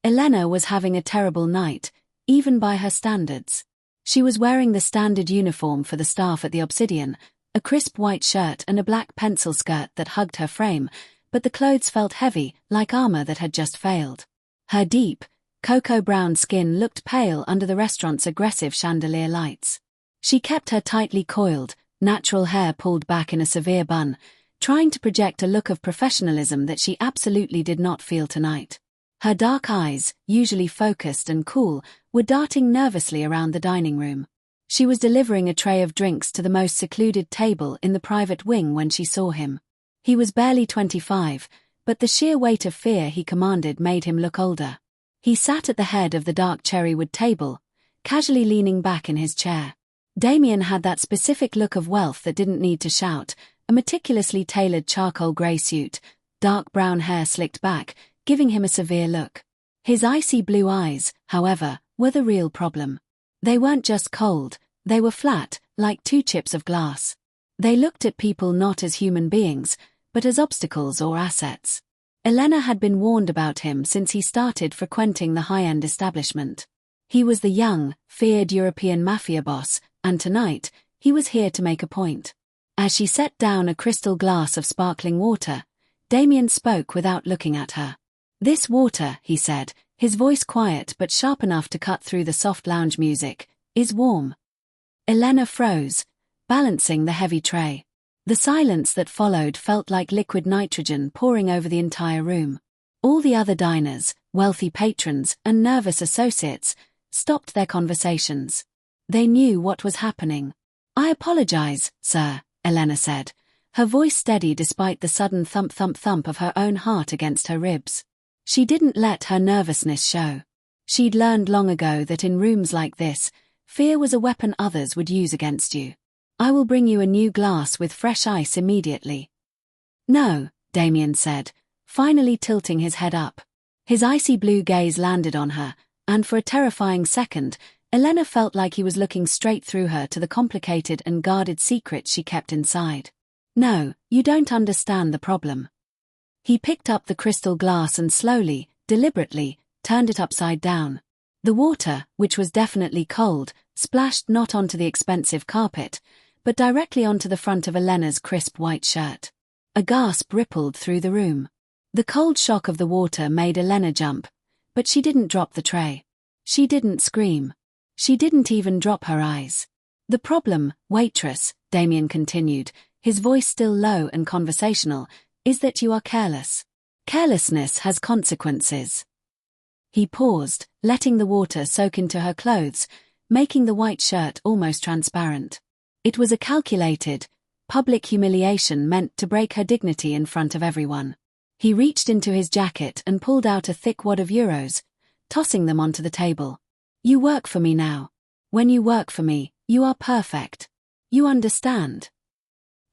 Elena was having a terrible night, even by her standards. She was wearing the standard uniform for the staff at the Obsidian, a crisp white shirt and a black pencil skirt that hugged her frame, but the clothes felt heavy, like armor that had just failed. Her deep, cocoa-brown skin looked pale under the restaurant's aggressive chandelier lights. She kept her tightly coiled, natural hair pulled back in a severe bun, trying to project a look of professionalism that she absolutely did not feel tonight. Her dark eyes, usually focused and cool, were darting nervously around the dining room. She was delivering a tray of drinks to the most secluded table in the private wing when she saw him. He was barely 25, but the sheer weight of fear he commanded made him look older. He sat at the head of the dark cherrywood table, casually leaning back in his chair. Damien had that specific look of wealth that didn't need to shout, a meticulously tailored charcoal grey suit, dark brown hair slicked back, giving him a severe look. His icy blue eyes, however, were the real problem. They weren't just cold, they were flat, like two chips of glass. They looked at people not as human beings, but as obstacles or assets. Elena had been warned about him since he started frequenting the high-end establishment. He was the young, feared European Mafia boss, and tonight, he was here to make a point. As she set down a crystal glass of sparkling water, Damien spoke without looking at her. "This water," he said, his voice quiet but sharp enough to cut through the soft lounge music, "is warm." Elena froze, balancing the heavy tray. The silence that followed felt like liquid nitrogen pouring over the entire room. All the other diners, wealthy patrons, and nervous associates stopped their conversations. They knew what was happening. "I apologize, sir," Elena said, her voice steady despite the sudden thump-thump-thump of her own heart against her ribs. She didn't let her nervousness show. She'd learned long ago that in rooms like this, fear was a weapon others would use against you. "I will bring you a new glass with fresh ice immediately." "No," Damien said, finally tilting his head up. His icy blue gaze landed on her, and for a terrifying second, Elena felt like he was looking straight through her to the complicated and guarded secrets she kept inside. "No, you don't understand the problem." He picked up the crystal glass and slowly, deliberately, turned it upside down. The water, which was definitely cold, splashed not onto the expensive carpet, but directly onto the front of Elena's crisp white shirt. A gasp rippled through the room. The cold shock of the water made Elena jump, but she didn't drop the tray. She didn't scream. She didn't even drop her eyes. "The problem, Waitress," Damien continued, his voice still low and conversational, "is that you are careless. Carelessness has consequences." He paused, letting the water soak into her clothes, making the white shirt almost transparent. It was a calculated, public humiliation meant to break her dignity in front of everyone. He reached into his jacket and pulled out a thick wad of euros, tossing them onto the table. "You work for me now. When you work for me, you are perfect. You understand?"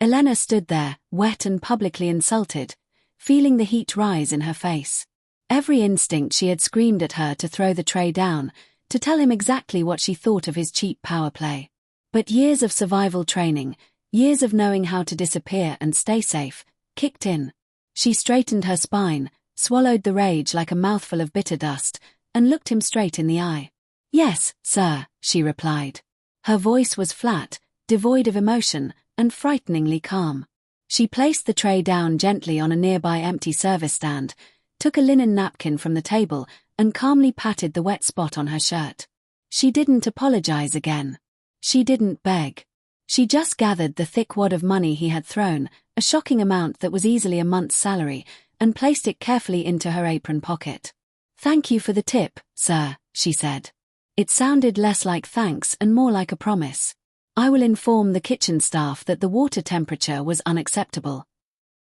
Elena stood there, wet and publicly insulted, feeling the heat rise in her face. Every instinct she had screamed at her to throw the tray down, to tell him exactly what she thought of his cheap power play. But years of survival training, years of knowing how to disappear and stay safe, kicked in. She straightened her spine, swallowed the rage like a mouthful of bitter dust, and looked him straight in the eye. "Yes, sir," she replied. Her voice was flat, devoid of emotion, and frighteningly calm. She placed the tray down gently on a nearby empty service stand, took a linen napkin from the table, and calmly patted the wet spot on her shirt. She didn't apologize again. She didn't beg. She just gathered the thick wad of money he had thrown, a shocking amount that was easily a month's salary, and placed it carefully into her apron pocket. "Thank you for the tip, sir," she said. It sounded less like thanks and more like a promise. "I will inform the kitchen staff that the water temperature was unacceptable."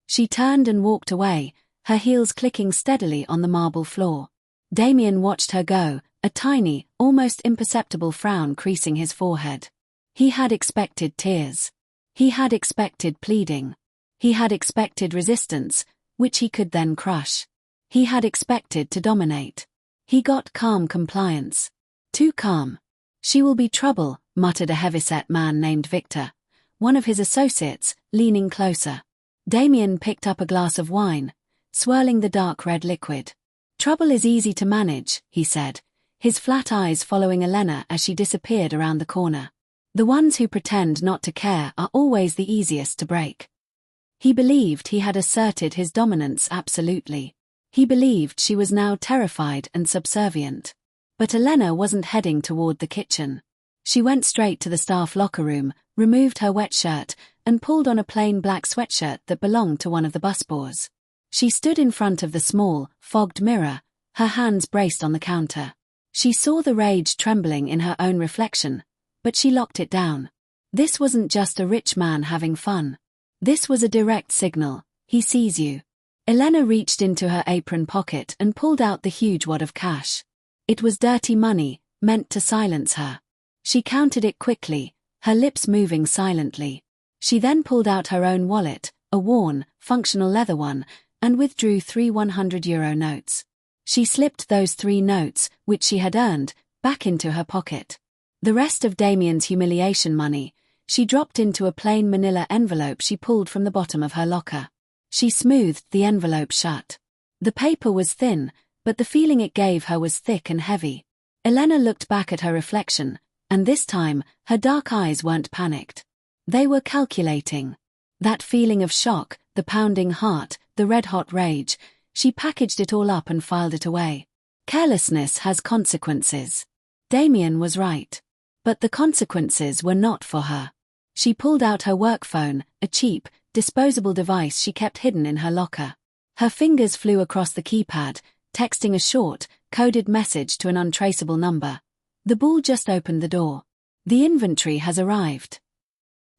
She turned and walked away, her heels clicking steadily on the marble floor. Damien watched her go, a tiny, almost imperceptible frown creasing his forehead. He had expected tears. He had expected pleading. He had expected resistance, which he could then crush. He had expected to dominate. He got calm compliance. Too calm. "She will be trouble," muttered a heavyset man named Victor, one of his associates, leaning closer. Damien picked up a glass of wine, swirling the dark red liquid. Trouble is easy to manage, he said, his flat eyes following Elena as she disappeared around the corner. The ones who pretend not to care are always the easiest to break. He believed he had asserted his dominance absolutely. He believed she was now terrified and subservient. But Elena wasn't heading toward the kitchen. She went straight to the staff locker room, removed her wet shirt, and pulled on a plain black sweatshirt that belonged to one of the busboys. She stood in front of the small, fogged mirror, her hands braced on the counter. She saw the rage trembling in her own reflection, but she locked it down. This wasn't just a rich man having fun. This was a direct signal: he sees you. Elena reached into her apron pocket and pulled out the huge wad of cash. It was dirty money, meant to silence her. She counted it quickly, her lips moving silently. She then pulled out her own wallet, a worn, functional leather one, and withdrew 3 €100 notes. She slipped those 3 notes, which she had earned, back into her pocket. The rest of Damien's humiliation money, she dropped into a plain manila envelope she pulled from the bottom of her locker. She smoothed the envelope shut. The paper was thin, but the feeling it gave her was thick and heavy. Elena looked back at her reflection, and this time, her dark eyes weren't panicked. They were calculating. That feeling of shock, the pounding heart, the red-hot rage, she packaged it all up and filed it away. Carelessness has consequences. Damien was right. But the consequences were not for her. She pulled out her work phone, a cheap, disposable device she kept hidden in her locker. Her fingers flew across the keypad, texting a short, coded message to an untraceable number. The bull just opened the door. The inventory has arrived.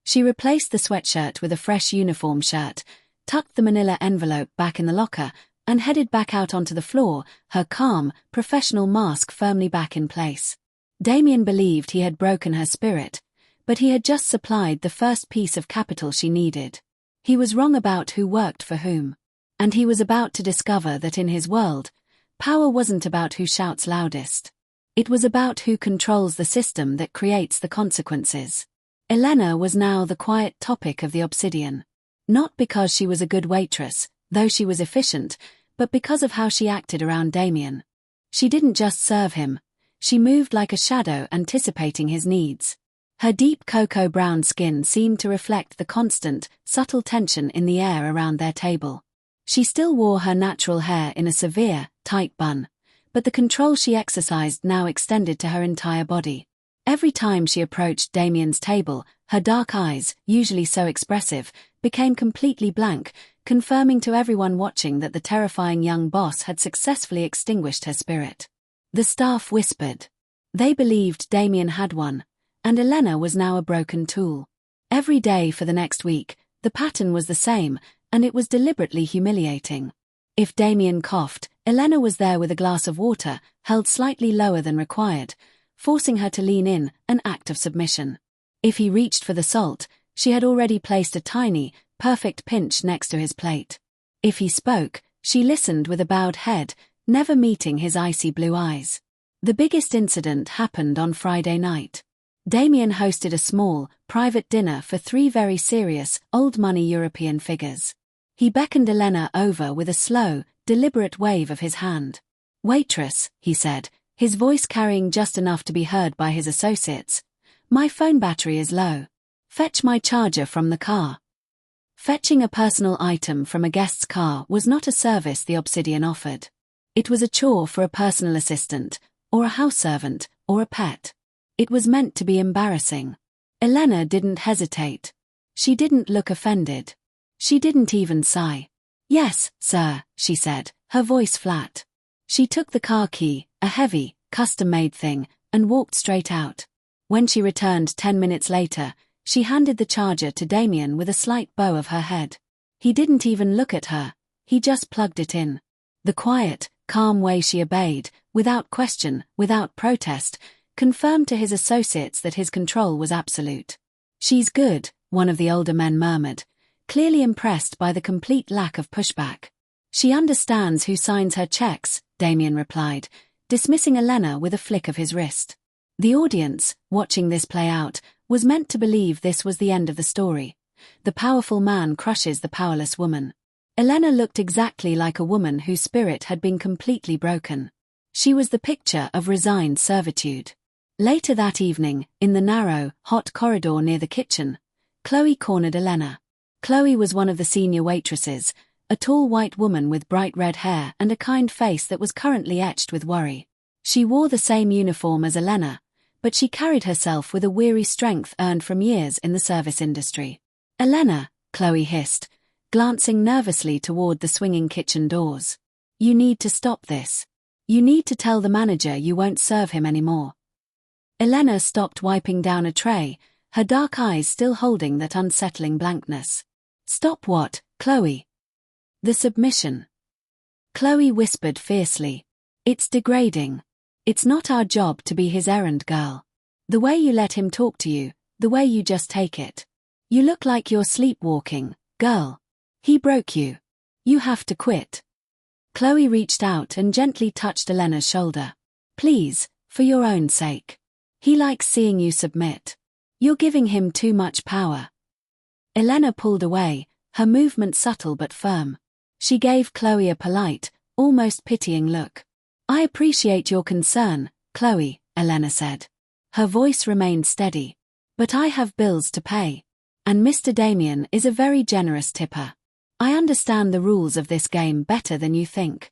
She replaced the sweatshirt with a fresh uniform shirt, tucked the manila envelope back in the locker, and headed back out onto the floor, her calm, professional mask firmly back in place. Damien believed he had broken her spirit, but he had just supplied the first piece of capital she needed. He was wrong about who worked for whom. And he was about to discover that in his world, power wasn't about who shouts loudest. It was about who controls the system that creates the consequences. Elena was now the quiet topic of the Obsidian. Not because she was a good waitress, though she was efficient, but because of how she acted around Damien. She didn't just serve him. She moved like a shadow, anticipating his needs. Her deep cocoa-brown skin seemed to reflect the constant, subtle tension in the air around their table. She still wore her natural hair in a severe, tight bun, but the control she exercised now extended to her entire body. Every time she approached Damien's table, her dark eyes, usually so expressive, became completely blank, confirming to everyone watching that the terrifying young boss had successfully extinguished her spirit. The staff whispered. They believed Damien had one, and Elena was now a broken tool. Every day for the next week, the pattern was the same, and it was deliberately humiliating. If Damien coughed, Elena was there with a glass of water, held slightly lower than required, forcing her to lean in, an act of submission. If he reached for the salt, she had already placed a tiny, perfect pinch next to his plate. If he spoke, she listened with a bowed head, never meeting his icy blue eyes. The biggest incident happened on Friday night. Damien hosted a small, private dinner for 3 very serious, old-money European figures. He beckoned Elena over with a slow, deliberate wave of his hand. "Waitress," he said, his voice carrying just enough to be heard by his associates. "My phone battery is low. Fetch my charger from the car." Fetching a personal item from a guest's car was not a service the Obsidian offered. It was a chore for a personal assistant, or a house servant, or a pet. It was meant to be embarrassing. Elena didn't hesitate. She didn't look offended. She didn't even sigh. "Yes, sir," she said, her voice flat. She took the car key, a heavy, custom-made thing, and walked straight out. When she returned 10 minutes later, she handed the charger to Damien with a slight bow of her head. He didn't even look at her. He just plugged it in. The quiet, calm way she obeyed, without question, without protest, confirmed to his associates that his control was absolute. "She's good," one of the older men murmured, clearly impressed by the complete lack of pushback. "She understands who signs her checks," Damien replied, dismissing Elena with a flick of his wrist. The audience, watching this play out, was meant to believe this was the end of the story. The powerful man crushes the powerless woman. Elena looked exactly like a woman whose spirit had been completely broken. She was the picture of resigned servitude. Later that evening, in the narrow, hot corridor near the kitchen, Chloe cornered Elena. Chloe was one of the senior waitresses, a tall white woman with bright red hair and a kind face that was currently etched with worry. She wore the same uniform as Elena, but she carried herself with a weary strength earned from years in the service industry. "Elena," Chloe hissed, glancing nervously toward the swinging kitchen doors. "You need to stop this. You need to tell the manager you won't serve him anymore." Elena stopped wiping down a tray, her dark eyes still holding that unsettling blankness. "Stop what, Chloe?" "The submission." Chloe whispered fiercely. "It's degrading. It's not our job to be his errand girl. The way you let him talk to you, the way you just take it. You look like you're sleepwalking, girl. He broke you. You have to quit." Chloe reached out and gently touched Elena's shoulder. "Please, for your own sake. He likes seeing you submit. You're giving him too much power." Elena pulled away, her movement subtle but firm. She gave Chloe a polite, almost pitying look. "I appreciate your concern, Chloe," Elena said. Her voice remained steady. "But I have bills to pay. And Mr. Damien is a very generous tipper. I understand the rules of this game better than you think."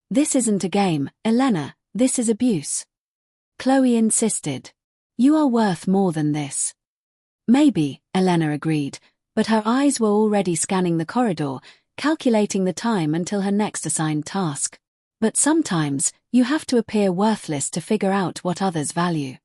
"This isn't a game, Elena, this is abuse." Chloe insisted. "You are worth more than this." "Maybe," Elena agreed, but her eyes were already scanning the corridor, calculating the time until her next assigned task. "But sometimes, you have to appear worthless to figure out what others value."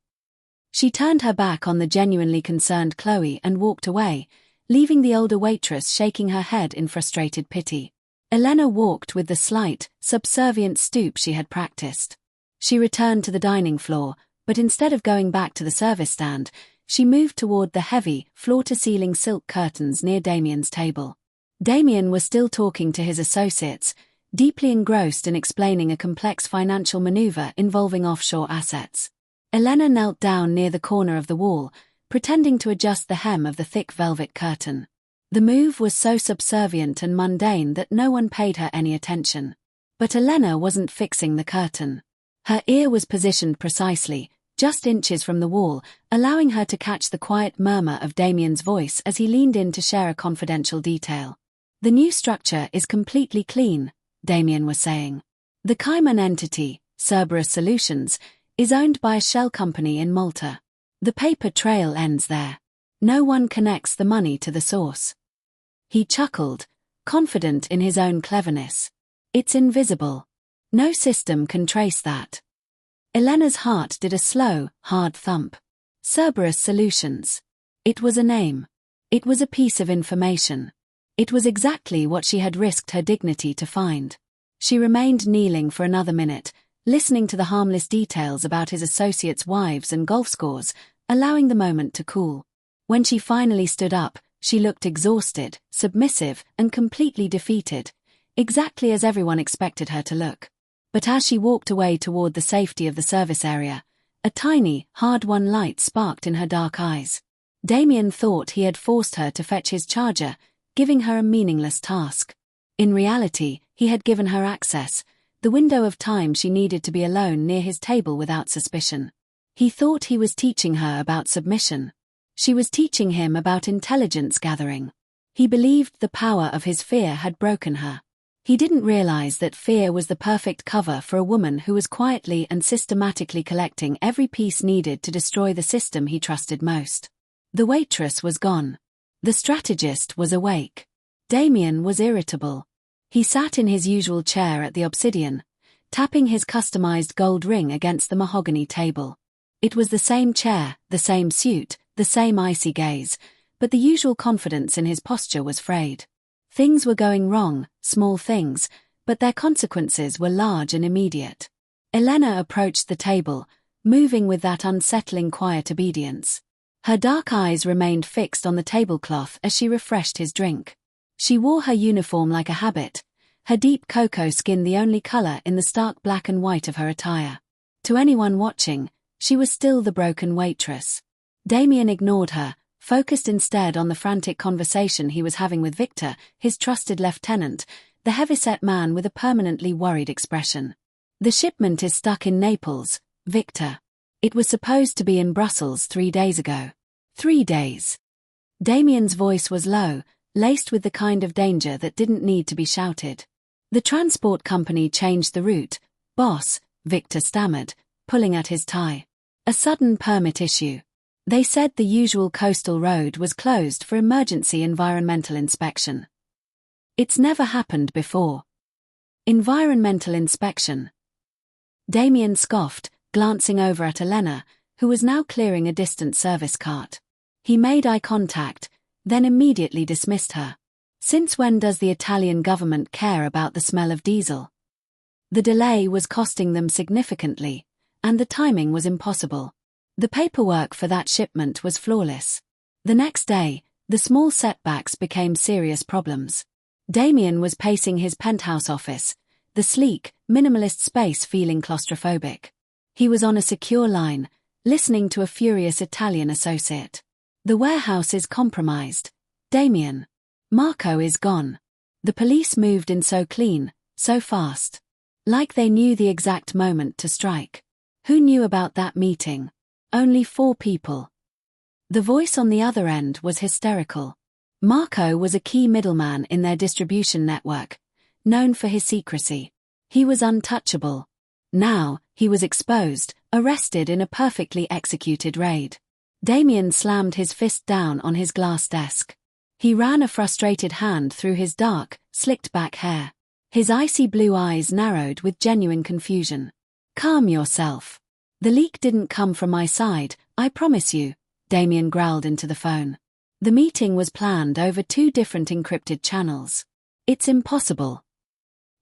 She turned her back on the genuinely concerned Chloe and walked away, leaving the older waitress shaking her head in frustrated pity. Elena walked with the slight, subservient stoop she had practiced. She returned to the dining floor, but instead of going back to the service stand, she moved toward the heavy, floor-to-ceiling silk curtains near Damien's table. Damien was still talking to his associates, deeply engrossed in explaining a complex financial maneuver involving offshore assets. Elena knelt down near the corner of the wall, pretending to adjust the hem of the thick velvet curtain. The move was so subservient and mundane that no one paid her any attention. But Elena wasn't fixing the curtain. Her ear was positioned precisely, just inches from the wall, allowing her to catch the quiet murmur of Damien's voice as he leaned in to share a confidential detail. "The new structure is completely clean," Damien was saying. "The Cayman entity, Cerberus Solutions, is owned by a shell company in Malta. The paper trail ends there. No one connects the money to the source." He chuckled, confident in his own cleverness. "It's invisible. No system can trace that." Elena's heart did a slow, hard thump. Cerberus Solutions. It was a name. It was a piece of information. It was exactly what she had risked her dignity to find. She remained kneeling for another minute, listening to the harmless details about his associates' wives and golf scores, allowing the moment to cool. When she finally stood up, she looked exhausted, submissive, and completely defeated, exactly as everyone expected her to look. But as she walked away toward the safety of the service area, a tiny, hard-won light sparked in her dark eyes. Damien thought he had forced her to fetch his charger, giving her a meaningless task. In reality, he had given her access, the window of time she needed to be alone near his table without suspicion. He thought he was teaching her about submission. She was teaching him about intelligence gathering. He believed the power of his fear had broken her. He didn't realize that fear was the perfect cover for a woman who was quietly and systematically collecting every piece needed to destroy the system he trusted most. The waitress was gone. The strategist was awake. Damien was irritable. He sat in his usual chair at the obsidian, tapping his customized gold ring against the mahogany table. It was the same chair, the same suit, the same icy gaze, but the usual confidence in his posture was frayed. Things were going wrong, small things, but their consequences were large and immediate. Elena approached the table, moving with that unsettling quiet obedience. Her dark eyes remained fixed on the tablecloth as she refreshed his drink. She wore her uniform like a habit, her deep cocoa skin the only color in the stark black and white of her attire. To anyone watching, she was still the broken waitress. Damien ignored her, focused instead on the frantic conversation he was having with Victor, his trusted lieutenant, the heavyset man with a permanently worried expression. The shipment is stuck in Naples, Victor. It was supposed to be in Brussels 3 days ago. 3 days. Damien's voice was low, laced with the kind of danger that didn't need to be shouted. The transport company changed the route, boss, Victor stammered, pulling at his tie. A sudden permit issue. They said the usual coastal road was closed for emergency environmental inspection. It's never happened before. Environmental inspection. Damien scoffed, glancing over at Elena, who was now clearing a distant service cart. He made eye contact, then immediately dismissed her. Since when does the Italian government care about the smell of diesel? The delay was costing them significantly, and the timing was impossible. The paperwork for that shipment was flawless. The next day, the small setbacks became serious problems. Damien was pacing his penthouse office, the sleek, minimalist space feeling claustrophobic. He was on a secure line, listening to a furious Italian associate. The warehouse is compromised. Damien. Marco is gone. The police moved in so clean, so fast. Like they knew the exact moment to strike. Who knew about that meeting? Only 4 people. The voice on the other end was hysterical. Marco was a key middleman in their distribution network, known for his secrecy. He was untouchable. Now, he was exposed, arrested in a perfectly executed raid. Damien slammed his fist down on his glass desk. He ran a frustrated hand through his dark, slicked-back hair. His icy blue eyes narrowed with genuine confusion. Calm yourself. The leak didn't come from my side, I promise you, Damien growled into the phone. The meeting was planned over 2 different encrypted channels. It's impossible.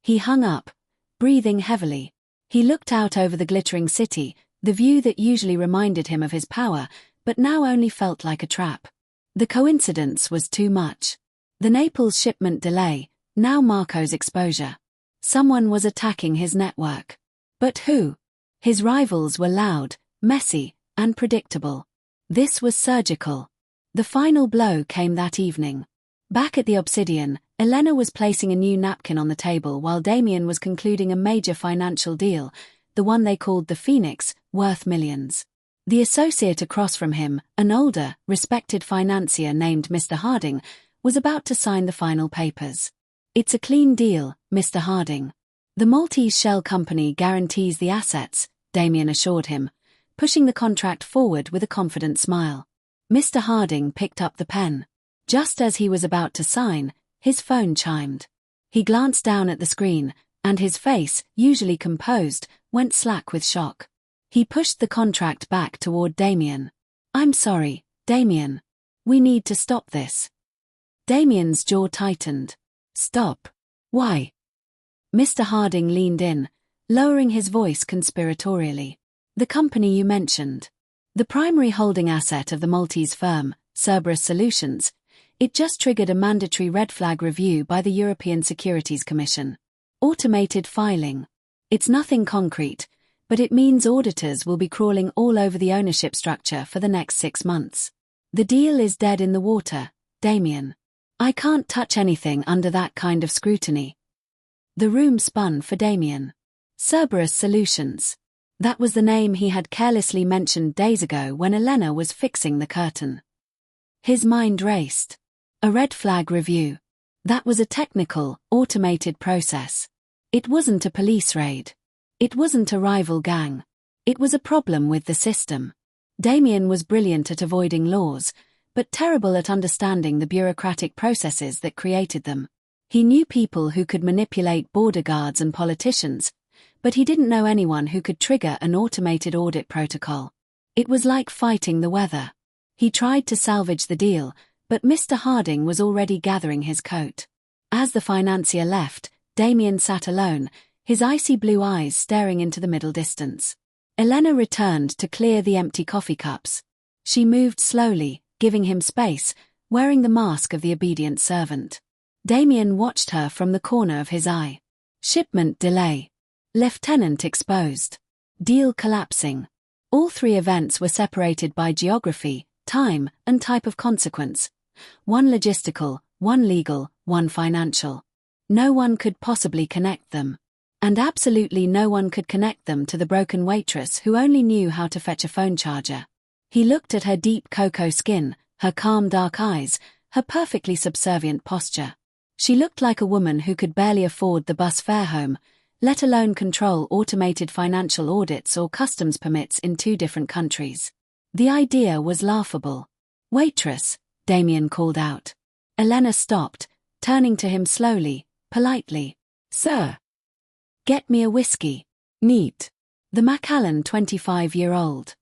He hung up, breathing heavily. He looked out over the glittering city, the view that usually reminded him of his power, but now only felt like a trap. The coincidence was too much. The Naples shipment delay, now Marco's exposure. Someone was attacking his network. But who? His rivals were loud, messy, and predictable. This was surgical. The final blow came that evening. Back at the Obsidian, Elena was placing a new napkin on the table while Damien was concluding a major financial deal, the one they called the Phoenix, worth millions. The associate across from him, an older, respected financier named Mr. Harding, was about to sign the final papers. It's a clean deal, Mr. Harding. The Maltese shell company guarantees the assets, Damien assured him, pushing the contract forward with a confident smile. Mr. Harding picked up the pen. Just as he was about to sign, his phone chimed. He glanced down at the screen, and his face, usually composed, went slack with shock. He pushed the contract back toward Damien. I'm sorry, Damien. We need to stop this. Damien's jaw tightened. Stop. Why? Mr. Harding leaned in, lowering his voice conspiratorially. The company you mentioned. The primary holding asset of the Maltese firm, Cerberus Solutions, it just triggered a mandatory red flag review by the European Securities Commission. Automated filing. It's nothing concrete, but it means auditors will be crawling all over the ownership structure for the next 6 months. The deal is dead in the water, Damien. I can't touch anything under that kind of scrutiny. The room spun for Damien. Cerberus Solutions. That was the name he had carelessly mentioned days ago when Elena was fixing the curtain. His mind raced. A red flag review. That was a technical, automated process. It wasn't a police raid. It wasn't a rival gang. It was a problem with the system. Damien was brilliant at avoiding laws, but terrible at understanding the bureaucratic processes that created them. He knew people who could manipulate border guards and politicians, but he didn't know anyone who could trigger an automated audit protocol. It was like fighting the weather. He tried to salvage the deal, but Mr. Harding was already gathering his coat. As the financier left, Damien sat alone, his icy blue eyes staring into the middle distance. Elena returned to clear the empty coffee cups. She moved slowly, giving him space, wearing the mask of the obedient servant. Damien watched her from the corner of his eye. Shipment delay. Lieutenant exposed. Deal collapsing. All 3 events were separated by geography, time, and type of consequence. One logistical, one legal, one financial. No one could possibly connect them. And absolutely no one could connect them to the broken waitress who only knew how to fetch a phone charger. He looked at her deep cocoa skin, her calm dark eyes, her perfectly subservient posture. She looked like a woman who could barely afford the bus fare home, let alone control automated financial audits or customs permits in 2 different countries. The idea was laughable. "Waitress," Damien called out. Elena stopped, turning to him slowly, politely. "Sir." "Get me a whiskey." "Neat." The Macallan 25-year-old.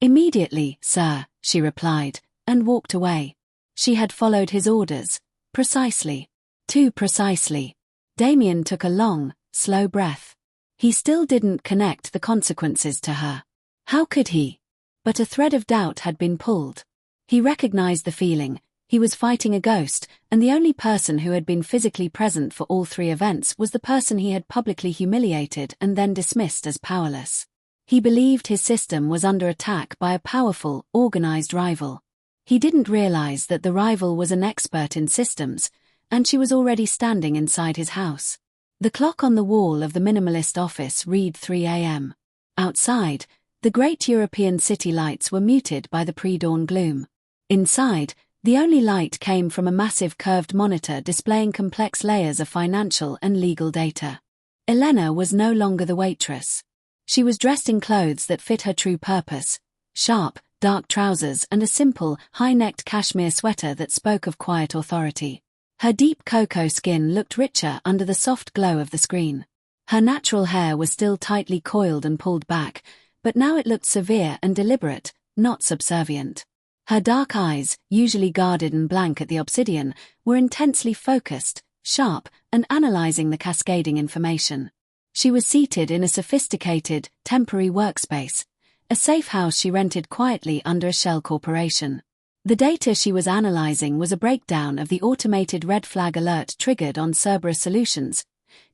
"Immediately, sir," she replied, and walked away. She had followed his orders, precisely. Too precisely. Damien took a long, slow breath. He still didn't connect the consequences to her. How could he? But a thread of doubt had been pulled. He recognized the feeling. He was fighting a ghost, and the only person who had been physically present for all 3 events was the person he had publicly humiliated and then dismissed as powerless. He believed his system was under attack by a powerful, organized rival. He didn't realize that the rival was an expert in systems, and she was already standing inside his house. The clock on the wall of the minimalist office read 3 a.m. Outside, the great European city lights were muted by the pre-dawn gloom. Inside, the only light came from a massive curved monitor displaying complex layers of financial and legal data. Elena was no longer the waitress. She was dressed in clothes that fit her true purpose: sharp, dark trousers and a simple, high-necked cashmere sweater that spoke of quiet authority. Her deep cocoa skin looked richer under the soft glow of the screen. Her natural hair was still tightly coiled and pulled back, but now it looked severe and deliberate, not subservient. Her dark eyes, usually guarded and blank at the obsidian, were intensely focused, sharp, and analyzing the cascading information. She was seated in a sophisticated, temporary workspace, a safe house she rented quietly under a shell corporation. The data she was analyzing was a breakdown of the automated red flag alert triggered on Cerberus Solutions,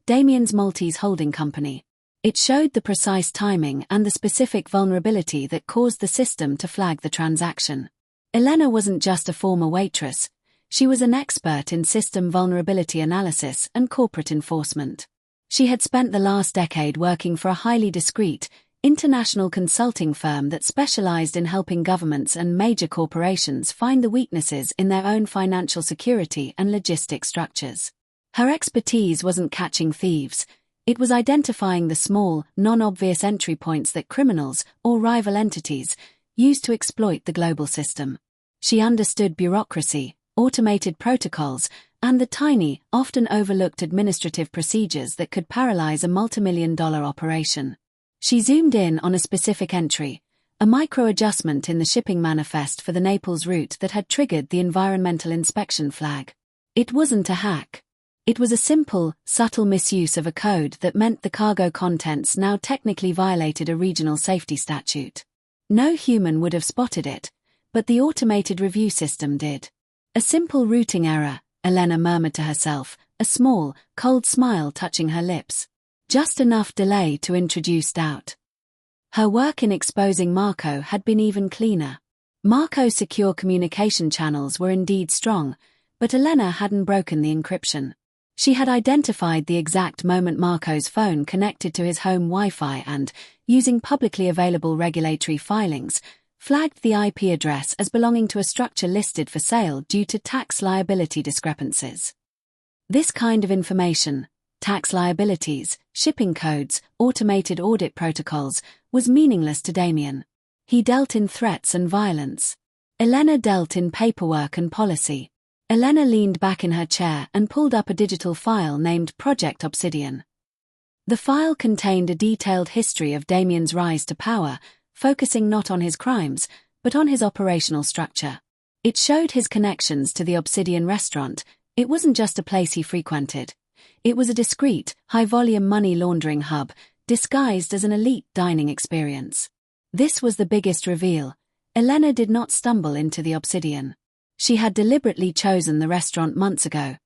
Damien's Maltese holding company. It showed the precise timing and the specific vulnerability that caused the system to flag the transaction. Elena wasn't just a former waitress, she was an expert in system vulnerability analysis and corporate enforcement. She had spent the last decade working for a highly discreet, international consulting firm that specialized in helping governments and major corporations find the weaknesses in their own financial security and logistic structures. Her expertise wasn't catching thieves, it was identifying the small, non-obvious entry points that criminals, or rival entities, used to exploit the global system. She understood bureaucracy, automated protocols, and the tiny, often overlooked administrative procedures that could paralyze a multimillion-dollar operation. She zoomed in on a specific entry, a micro-adjustment in the shipping manifest for the Naples route that had triggered the environmental inspection flag. It wasn't a hack. It was a simple, subtle misuse of a code that meant the cargo contents now technically violated a regional safety statute. No human would have spotted it, but the automated review system did. A simple routing error, Elena murmured to herself, a small, cold smile touching her lips. Just enough delay to introduce doubt. Her work in exposing Marco had been even cleaner. Marco's secure communication channels were indeed strong, but Elena hadn't broken the encryption. She had identified the exact moment Marco's phone connected to his home Wi-Fi and, using publicly available regulatory filings, flagged the IP address as belonging to a structure listed for sale due to tax liability discrepancies. This kind of information, tax liabilities, shipping codes, automated audit protocols, was meaningless to Damien. He dealt in threats and violence. Elena dealt in paperwork and policy. Elena leaned back in her chair and pulled up a digital file named Project Obsidian. The file contained a detailed history of Damien's rise to power, focusing not on his crimes, but on his operational structure. It showed his connections to the Obsidian restaurant. It wasn't just a place he frequented. It was a discreet, high-volume money laundering hub, disguised as an elite dining experience. This was the biggest reveal. Elena did not stumble into the Obsidian. She had deliberately chosen the restaurant months ago,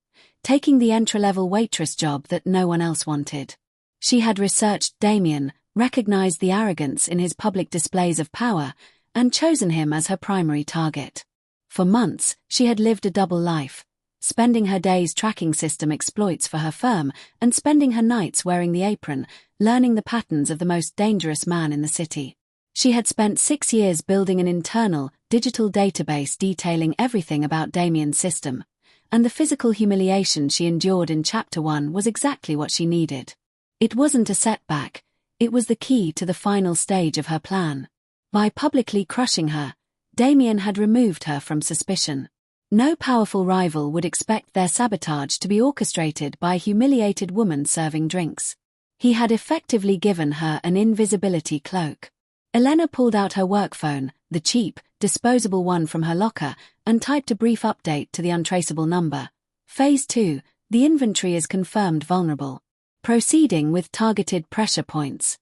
taking the entry-level waitress job that no one else wanted. She had researched Damien, recognized the arrogance in his public displays of power, and chosen him as her primary target. For months, she had lived a double life, spending her days tracking system exploits for her firm and spending her nights wearing the apron, learning the patterns of the most dangerous man in the city. She had spent 6 years building an internal, digital database detailing everything about Damien's system, and the physical humiliation she endured in Chapter 1 was exactly what she needed. It wasn't a setback, it was the key to the final stage of her plan. By publicly crushing her, Damien had removed her from suspicion. No powerful rival would expect their sabotage to be orchestrated by a humiliated woman serving drinks. He had effectively given her an invisibility cloak. Elena pulled out her work phone, the cheap, disposable one from her locker, and typed a brief update to the untraceable number. Phase 2, the inventory is confirmed vulnerable. Proceeding with targeted pressure points.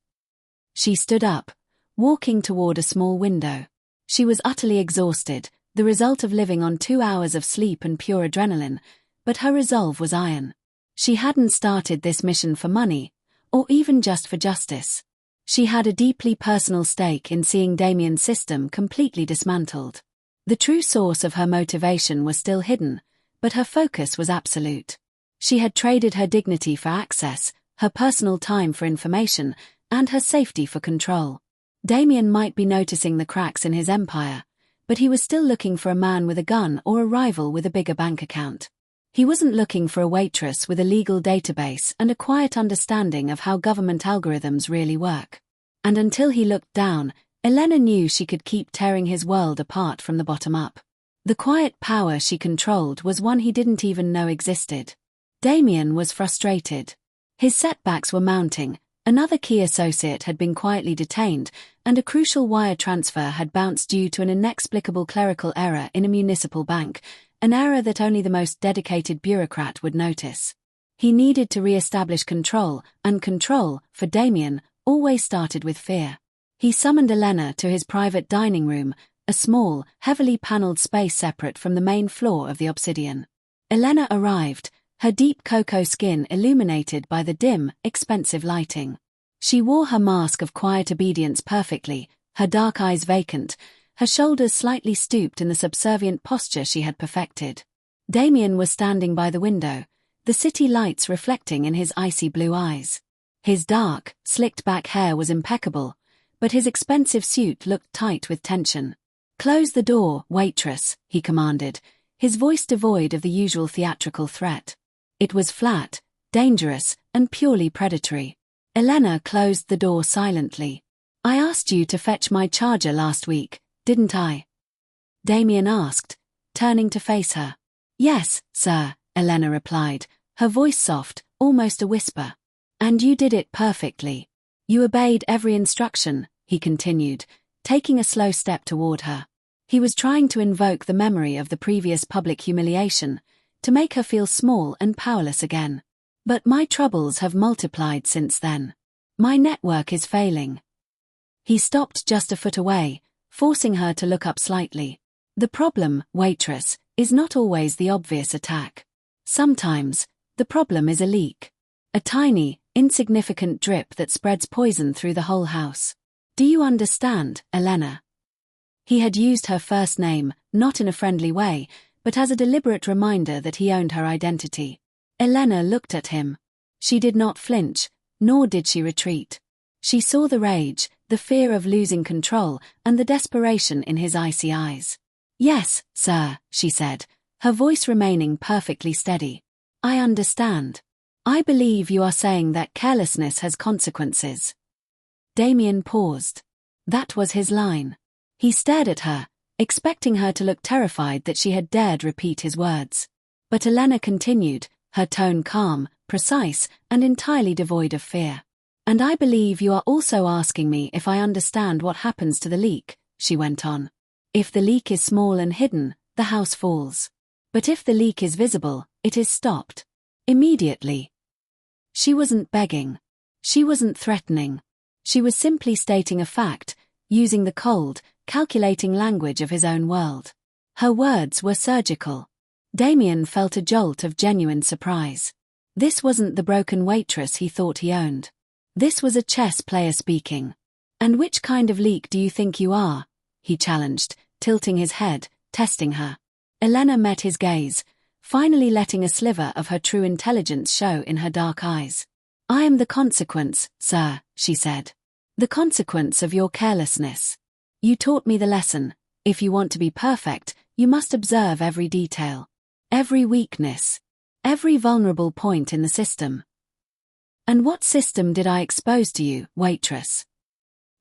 She stood up, walking toward a small window. She was utterly exhausted, the result of living on 2 hours of sleep and pure adrenaline, but her resolve was iron. She hadn't started this mission for money, or even just for justice. She had a deeply personal stake in seeing Damien's system completely dismantled. The true source of her motivation was still hidden, but her focus was absolute. She had traded her dignity for access, her personal time for information, and her safety for control. Damien might be noticing the cracks in his empire, but he was still looking for a man with a gun or a rival with a bigger bank account. He wasn't looking for a waitress with a legal database and a quiet understanding of how government algorithms really work. And until he looked down, Elena knew she could keep tearing his world apart from the bottom up. The quiet power she controlled was one he didn't even know existed. Damien was frustrated. His setbacks were mounting, another key associate had been quietly detained, and a crucial wire transfer had bounced due to an inexplicable clerical error in a municipal bank, an error that only the most dedicated bureaucrat would notice. He needed to re-establish control, and control, for Damien, always started with fear. He summoned Elena to his private dining room, a small, heavily paneled space separate from the main floor of the Obsidian. Elena arrived, her deep cocoa skin illuminated by the dim, expensive lighting. She wore her mask of quiet obedience perfectly, her dark eyes vacant, her shoulders slightly stooped in the subservient posture she had perfected. Damien was standing by the window, the city lights reflecting in his icy blue eyes. His dark, slicked-back hair was impeccable, but his expensive suit looked tight with tension. "Close the door, waitress," he commanded, his voice devoid of the usual theatrical threat. It was flat, dangerous, and purely predatory. Elena closed the door silently. "I asked you to fetch my charger last week, didn't I?" Damien asked, turning to face her. "Yes, sir," Elena replied, her voice soft, almost a whisper. "And you did it perfectly. You obeyed every instruction," he continued, taking a slow step toward her. He was trying to invoke the memory of the previous public humiliation, to make her feel small and powerless again. "But my troubles have multiplied since then. My network is failing." He stopped just a foot away, forcing her to look up slightly. "The problem, waitress, is not always the obvious attack. Sometimes, the problem is a leak. A tiny, insignificant drip that spreads poison through the whole house. Do you understand, Elena?" He had used her first name, not in a friendly way, but as a deliberate reminder that he owned her identity. Elena looked at him. She did not flinch, nor did she retreat. She saw the rage, the fear of losing control, and the desperation in his icy eyes. "Yes, sir," she said, her voice remaining perfectly steady. "I understand. I believe you are saying that carelessness has consequences." Damien paused. That was his line. He stared at her, expecting her to look terrified that she had dared repeat his words. But Elena continued, her tone calm, precise, and entirely devoid of fear. "And I believe you are also asking me if I understand what happens to the leak," she went on. "If the leak is small and hidden, the house falls. But if the leak is visible, it is stopped. Immediately." She wasn't begging. She wasn't threatening. She was simply stating a fact, using the cold, calculating language of his own world. Her words were surgical. Damien felt a jolt of genuine surprise. This wasn't the broken waitress he thought he owned. This was a chess player speaking. "And which kind of leak do you think you are?" he challenged, tilting his head, testing her. Elena met his gaze, finally letting a sliver of her true intelligence show in her dark eyes. "I am the consequence, sir," she said. "The consequence of your carelessness. You taught me the lesson. If you want to be perfect, you must observe every detail. Every weakness. Every vulnerable point in the system." "And what system did I expose to you, waitress?"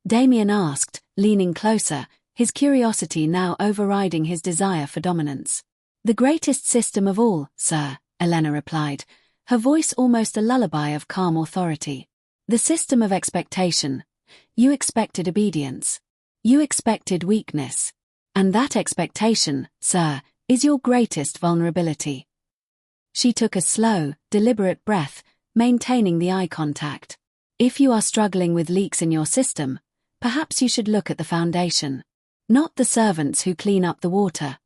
Damien asked, leaning closer, his curiosity now overriding his desire for dominance. "The greatest system of all, sir," Elena replied, her voice almost a lullaby of calm authority. "The system of expectation. You expected obedience. You expected weakness. And that expectation, sir, is your greatest vulnerability." She took a slow, deliberate breath, maintaining the eye contact. "If you are struggling with leaks in your system, perhaps you should look at the foundation. Not the servants who clean up the water."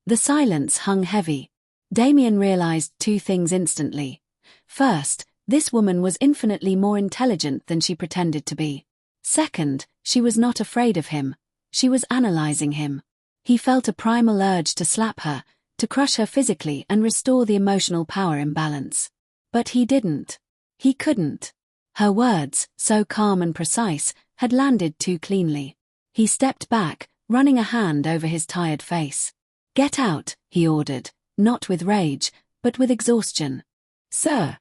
The silence hung heavy. Damien realized two things instantly. First, this woman was infinitely more intelligent than she pretended to be. Second, she was not afraid of him. She was analyzing him. He felt a primal urge to slap her, to crush her physically and restore the emotional power imbalance. But he didn't. He couldn't. Her words, so calm and precise, had landed too cleanly. He stepped back, running a hand over his tired face. "Get out," he ordered, not with rage, but with exhaustion. "Sir."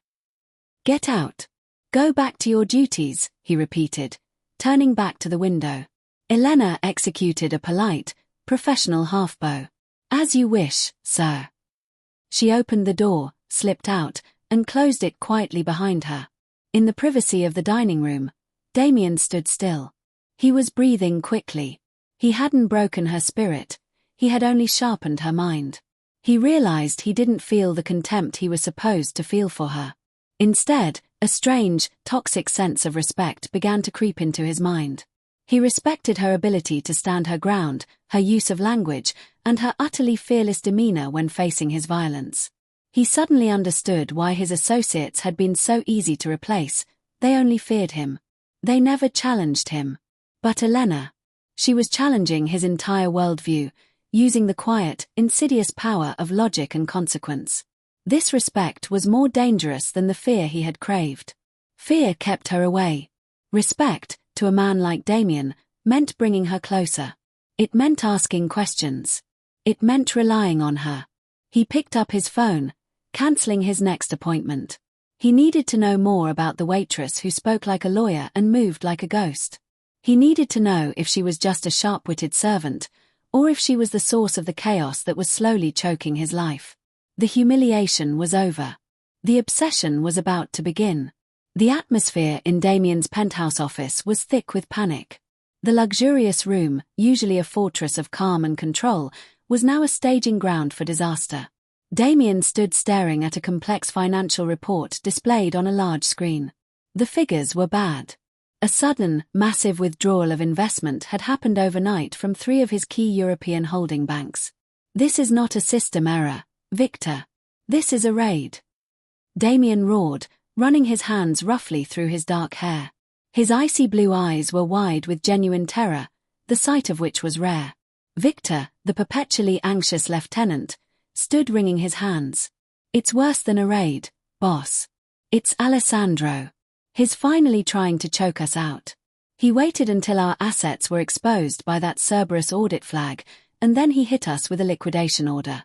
"Get out. Go back to your duties," he repeated, turning back to the window. Elena executed a polite, professional half-bow. "As you wish, sir." She opened the door, slipped out, and closed it quietly behind her. In the privacy of the dining room, Damien stood still. He was breathing quickly. He hadn't broken her spirit, he had only sharpened her mind. He realized he didn't feel the contempt he was supposed to feel for her. Instead, a strange, toxic sense of respect began to creep into his mind. He respected her ability to stand her ground, her use of language, and her utterly fearless demeanor when facing his violence. He suddenly understood why his associates had been so easy to replace. They only feared him. They never challenged him. But Elena, she was challenging his entire worldview, using the quiet, insidious power of logic and consequence. This respect was more dangerous than the fear he had craved. Fear kept her away. Respect, to a man like Damien, meant bringing her closer. It meant asking questions. It meant relying on her. He picked up his phone, cancelling his next appointment. He needed to know more about the waitress who spoke like a lawyer and moved like a ghost. He needed to know if she was just a sharp-witted servant, or if she was the source of the chaos that was slowly choking his life. The humiliation was over. The obsession was about to begin. The atmosphere in Damien's penthouse office was thick with panic. The luxurious room, usually a fortress of calm and control, was now a staging ground for disaster. Damien stood staring at a complex financial report displayed on a large screen. The figures were bad. A sudden, massive withdrawal of investment had happened overnight from 3 of his key European holding banks. "This is not a system error, Victor. This is a raid." Damien roared, running his hands roughly through his dark hair. His icy blue eyes were wide with genuine terror, the sight of which was rare. Victor, the perpetually anxious lieutenant, stood wringing his hands. "It's worse than a raid, boss. It's Alessandro. He's finally trying to choke us out. He waited until our assets were exposed by that Cerberus audit flag, and then he hit us with a liquidation order."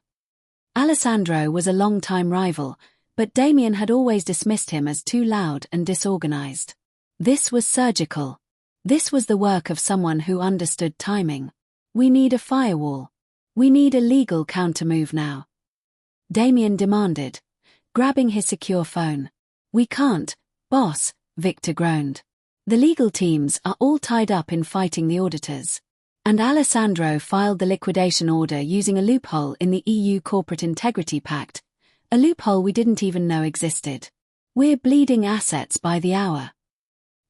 Alessandro was a long-time rival, but Damien had always dismissed him as too loud and disorganized. This was surgical. This was the work of someone who understood timing. "We need a firewall. We need a legal countermove now," Damien demanded, grabbing his secure phone. "We can't, boss," Victor groaned. "The legal teams are all tied up in fighting the auditors." And Alessandro filed the liquidation order using a loophole in the EU Corporate Integrity Pact, a loophole we didn't even know existed. "We're bleeding assets by the hour."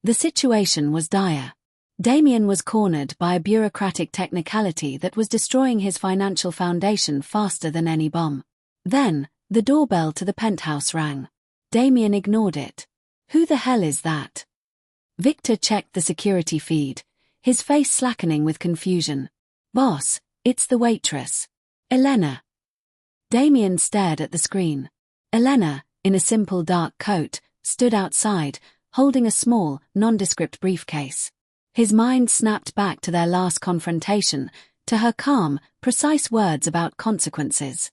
The situation was dire. Damien was cornered by a bureaucratic technicality that was destroying his financial foundation faster than any bomb. Then, the doorbell to the penthouse rang. Damien ignored it. "Who the hell is that?" Victor checked the security feed, his face slackening with confusion. Boss, it's the waitress. Elena. Damien stared at the screen. Elena, in a simple dark coat, stood outside, holding a small, nondescript briefcase. His mind snapped back to their last confrontation, to her calm, precise words about consequences.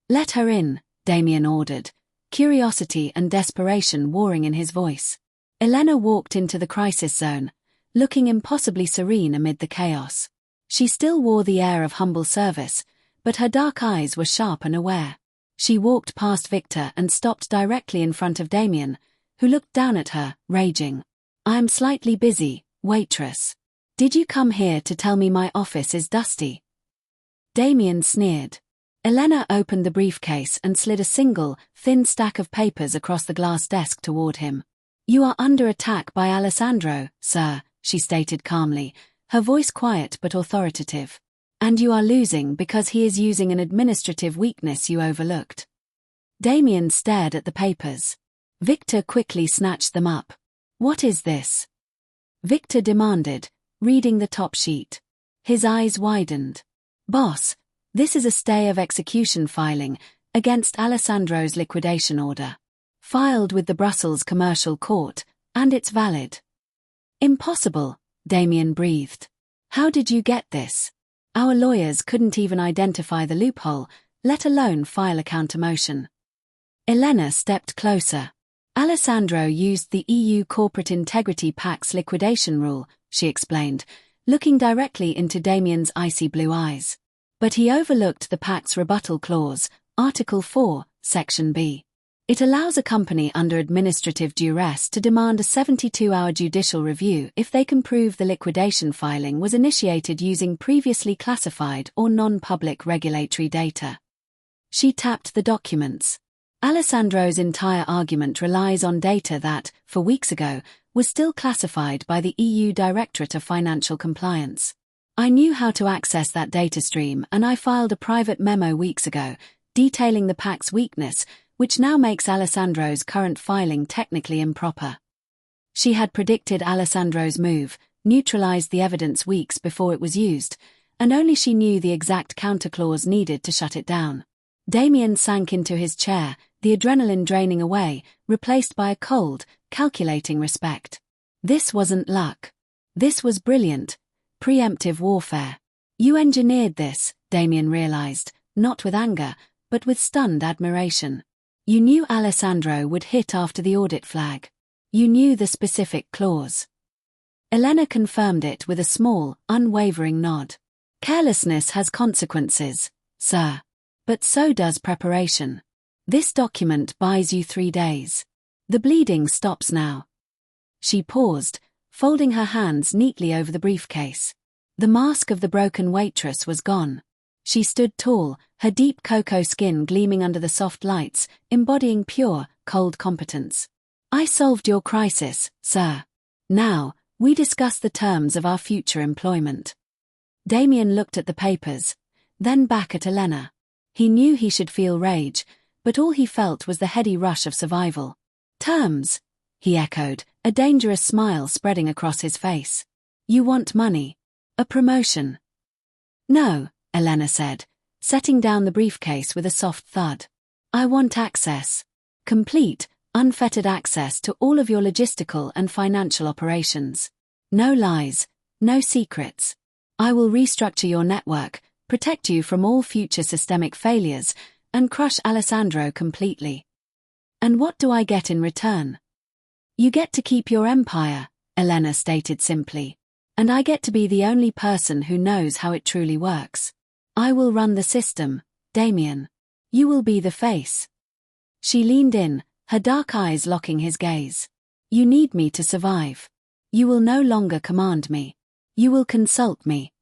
"Let her in," Damien ordered, curiosity and desperation warring in his voice. Elena walked into the crisis zone, looking impossibly serene amid the chaos. She still wore the air of humble service, but her dark eyes were sharp and aware. She walked past Victor and stopped directly in front of Damien, who looked down at her, raging. "I'm slightly busy, waitress. Did you come here to tell me my office is dusty?" Damien sneered. Elena opened the briefcase and slid a single, thin stack of papers across the glass desk toward him. "You are under attack by Alessandro, sir," she stated calmly, her voice quiet but authoritative. "And you are losing because he is using an administrative weakness you overlooked." Damien stared at the papers. Victor quickly snatched them up. "What is this?" Victor demanded, reading the top sheet. His eyes widened. "Boss, this is a stay of execution filing against Alessandro's liquidation order. Filed with the Brussels Commercial Court, and it's valid." "Impossible," Damien breathed. "How did you get this? Our lawyers couldn't even identify the loophole, let alone file a countermotion." Elena stepped closer. "Alessandro used the EU Corporate Integrity Pact's liquidation rule," she explained, looking directly into Damien's icy blue eyes. "But he overlooked the Pact's rebuttal clause, Article 4, Section B. It allows a company under administrative duress to demand a 72-hour judicial review if they can prove the liquidation filing was initiated using previously classified or non-public regulatory data." She tapped the documents. Alessandro's entire argument relies on data that, for weeks ago, was still classified by the EU Directorate of Financial Compliance. "I knew how to access that data stream and I filed a private memo weeks ago, detailing the Pact's weakness, which now makes Alessandro's current filing technically improper." She had predicted Alessandro's move, neutralized the evidence weeks before it was used, and only she knew the exact counterclause needed to shut it down. Damien sank into his chair, the adrenaline draining away, replaced by a cold, calculating respect. This wasn't luck. This was brilliant, preemptive warfare. "You engineered this," Damien realized, not with anger, but with stunned admiration. "You knew Alessandro would hit after the audit flag. You knew the specific clause." Elena confirmed it with a small, unwavering nod. "Carelessness has consequences, sir. But so does preparation. This document buys you 3 days. The bleeding stops now." She paused, folding her hands neatly over the briefcase. The mask of the broken waitress was gone. She stood tall, her deep cocoa skin gleaming under the soft lights, embodying pure, cold competence. "I solved your crisis, sir. Now, we discuss the terms of our future employment." Damien looked at the papers, then back at Elena. He knew he should feel rage, but all he felt was the heady rush of survival. "Terms?" he echoed, a dangerous smile spreading across his face. "You want money? A promotion?" "No," Elena said, setting down the briefcase with a soft thud. "I want access. Complete, unfettered access to all of your logistical and financial operations. No lies, no secrets. I will restructure your network, protect you from all future systemic failures, and crush Alessandro completely. And what do I get in return?" "You get to keep your empire," Elena stated simply. "And I get to be the only person who knows how it truly works. I will run the system, Damien. You will be the face." She leaned in, her dark eyes locking his gaze. "You need me to survive. You will no longer command me. You will consult me."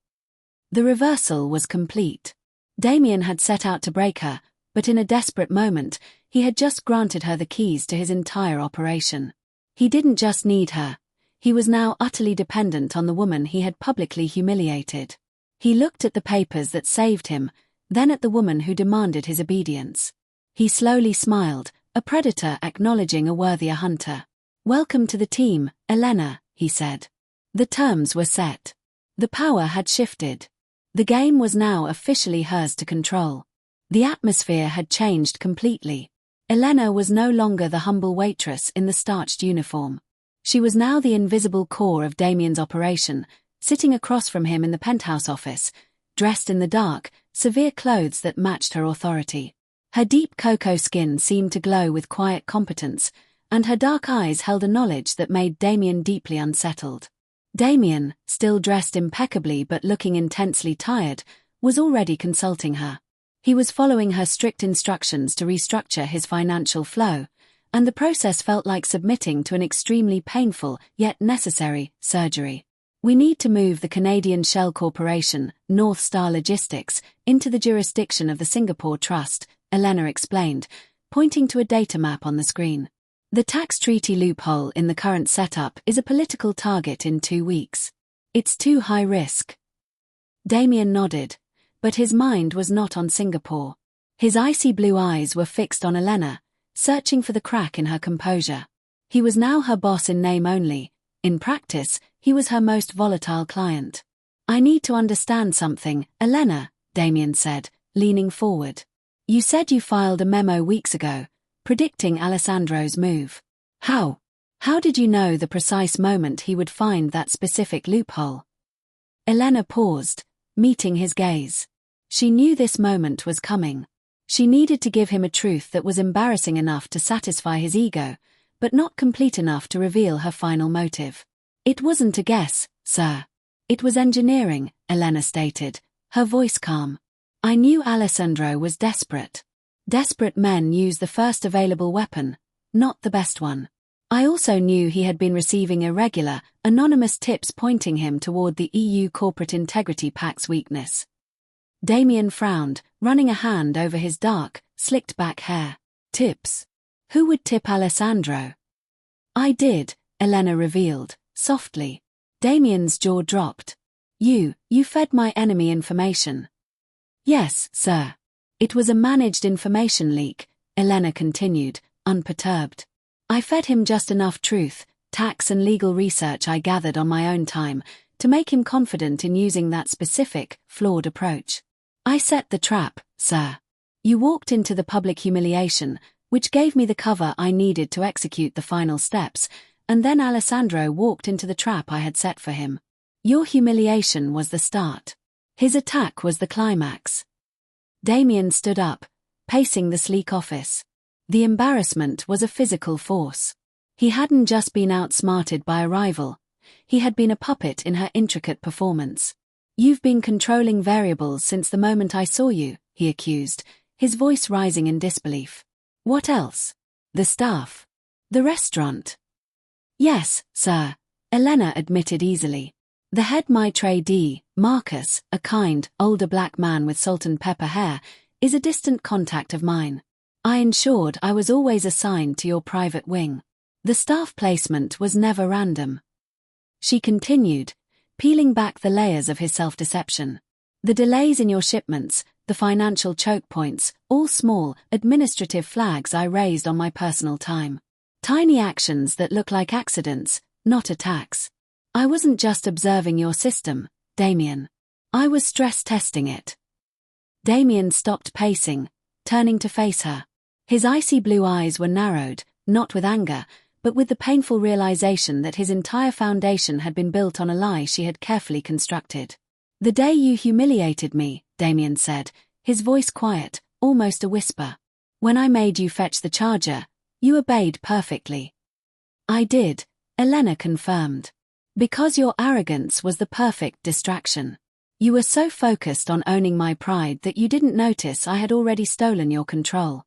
The reversal was complete. Damien had set out to break her, but in a desperate moment, he had just granted her the keys to his entire operation. He didn't just need her. He was now utterly dependent on the woman he had publicly humiliated. He looked at the papers that saved him, then at the woman who demanded his obedience. He slowly smiled, a predator acknowledging a worthier hunter. "Welcome to the team, Elena," he said. The terms were set. The power had shifted. The game was now officially hers to control. The atmosphere had changed completely. Elena was no longer the humble waitress in the starched uniform. She was now the invisible core of Damien's operation, sitting across from him in the penthouse office, dressed in the dark, severe clothes that matched her authority. Her deep cocoa skin seemed to glow with quiet competence, and her dark eyes held a knowledge that made Damien deeply unsettled. Damien, still dressed impeccably but looking intensely tired, was already consulting her. He was following her strict instructions to restructure his financial flow, and the process felt like submitting to an extremely painful, yet necessary, surgery. We need to move the Canadian Shell Corporation, North Star Logistics, into the jurisdiction of the Singapore Trust, Elena explained, pointing to a data map on the screen. The tax treaty loophole in the current setup is a political target in 2 weeks. It's too high risk. Damien nodded, but his mind was not on Singapore. His icy blue eyes were fixed on Elena, searching for the crack in her composure. He was now her boss in name only. In practice, he was her most volatile client. I need to understand something, Elena, Damien said, leaning forward. You said you filed a memo weeks ago, predicting Alessandro's move. How? How did you know the precise moment he would find that specific loophole? Elena paused, meeting his gaze. She knew this moment was coming. She needed to give him a truth that was embarrassing enough to satisfy his ego, but not complete enough to reveal her final motive. It wasn't a guess, sir. It was engineering, Elena stated, her voice calm. I knew Alessandro was desperate. Desperate men use the first available weapon, not the best one. I also knew he had been receiving irregular, anonymous tips pointing him toward the EU Corporate Integrity Pact's weakness. Damien frowned, running a hand over his dark, slicked-back hair. Tips? Who would tip Alessandro? I did, Elena revealed, softly. Damien's jaw dropped. You fed my enemy information. Yes, sir. It was a managed information leak, Elena continued, unperturbed. I fed him just enough truth, tax and legal research I gathered on my own time, to make him confident in using that specific, flawed approach. I set the trap, sir. You walked into the public humiliation, which gave me the cover I needed to execute the final steps, and then Alessandro walked into the trap I had set for him. Your humiliation was the start. His attack was the climax. Damien stood up, pacing the sleek office. The embarrassment was a physical force. He hadn't just been outsmarted by a rival. He had been a puppet in her intricate performance. You've been controlling variables since the moment I saw you, he accused, his voice rising in disbelief. What else? The staff? The restaurant? Yes, sir, Elena admitted easily. The head maitre d', Marcus, a kind, older black man with salt and pepper hair, is a distant contact of mine. I ensured I was always assigned to your private wing. The staff placement was never random. She continued, peeling back the layers of his self-deception. The delays in your shipments, the financial choke points, all small, administrative flags I raised on my personal time. Tiny actions that look like accidents, not attacks. I wasn't just observing your system, Damien. I was stress-testing it. Damien stopped pacing, turning to face her. His icy blue eyes were narrowed, not with anger, but with the painful realization that his entire foundation had been built on a lie she had carefully constructed. The day you humiliated me, Damien said, his voice quiet, almost a whisper. When I made you fetch the charger, you obeyed perfectly. I did, Elena confirmed. Because your arrogance was the perfect distraction. You were so focused on owning my pride that you didn't notice I had already stolen your control.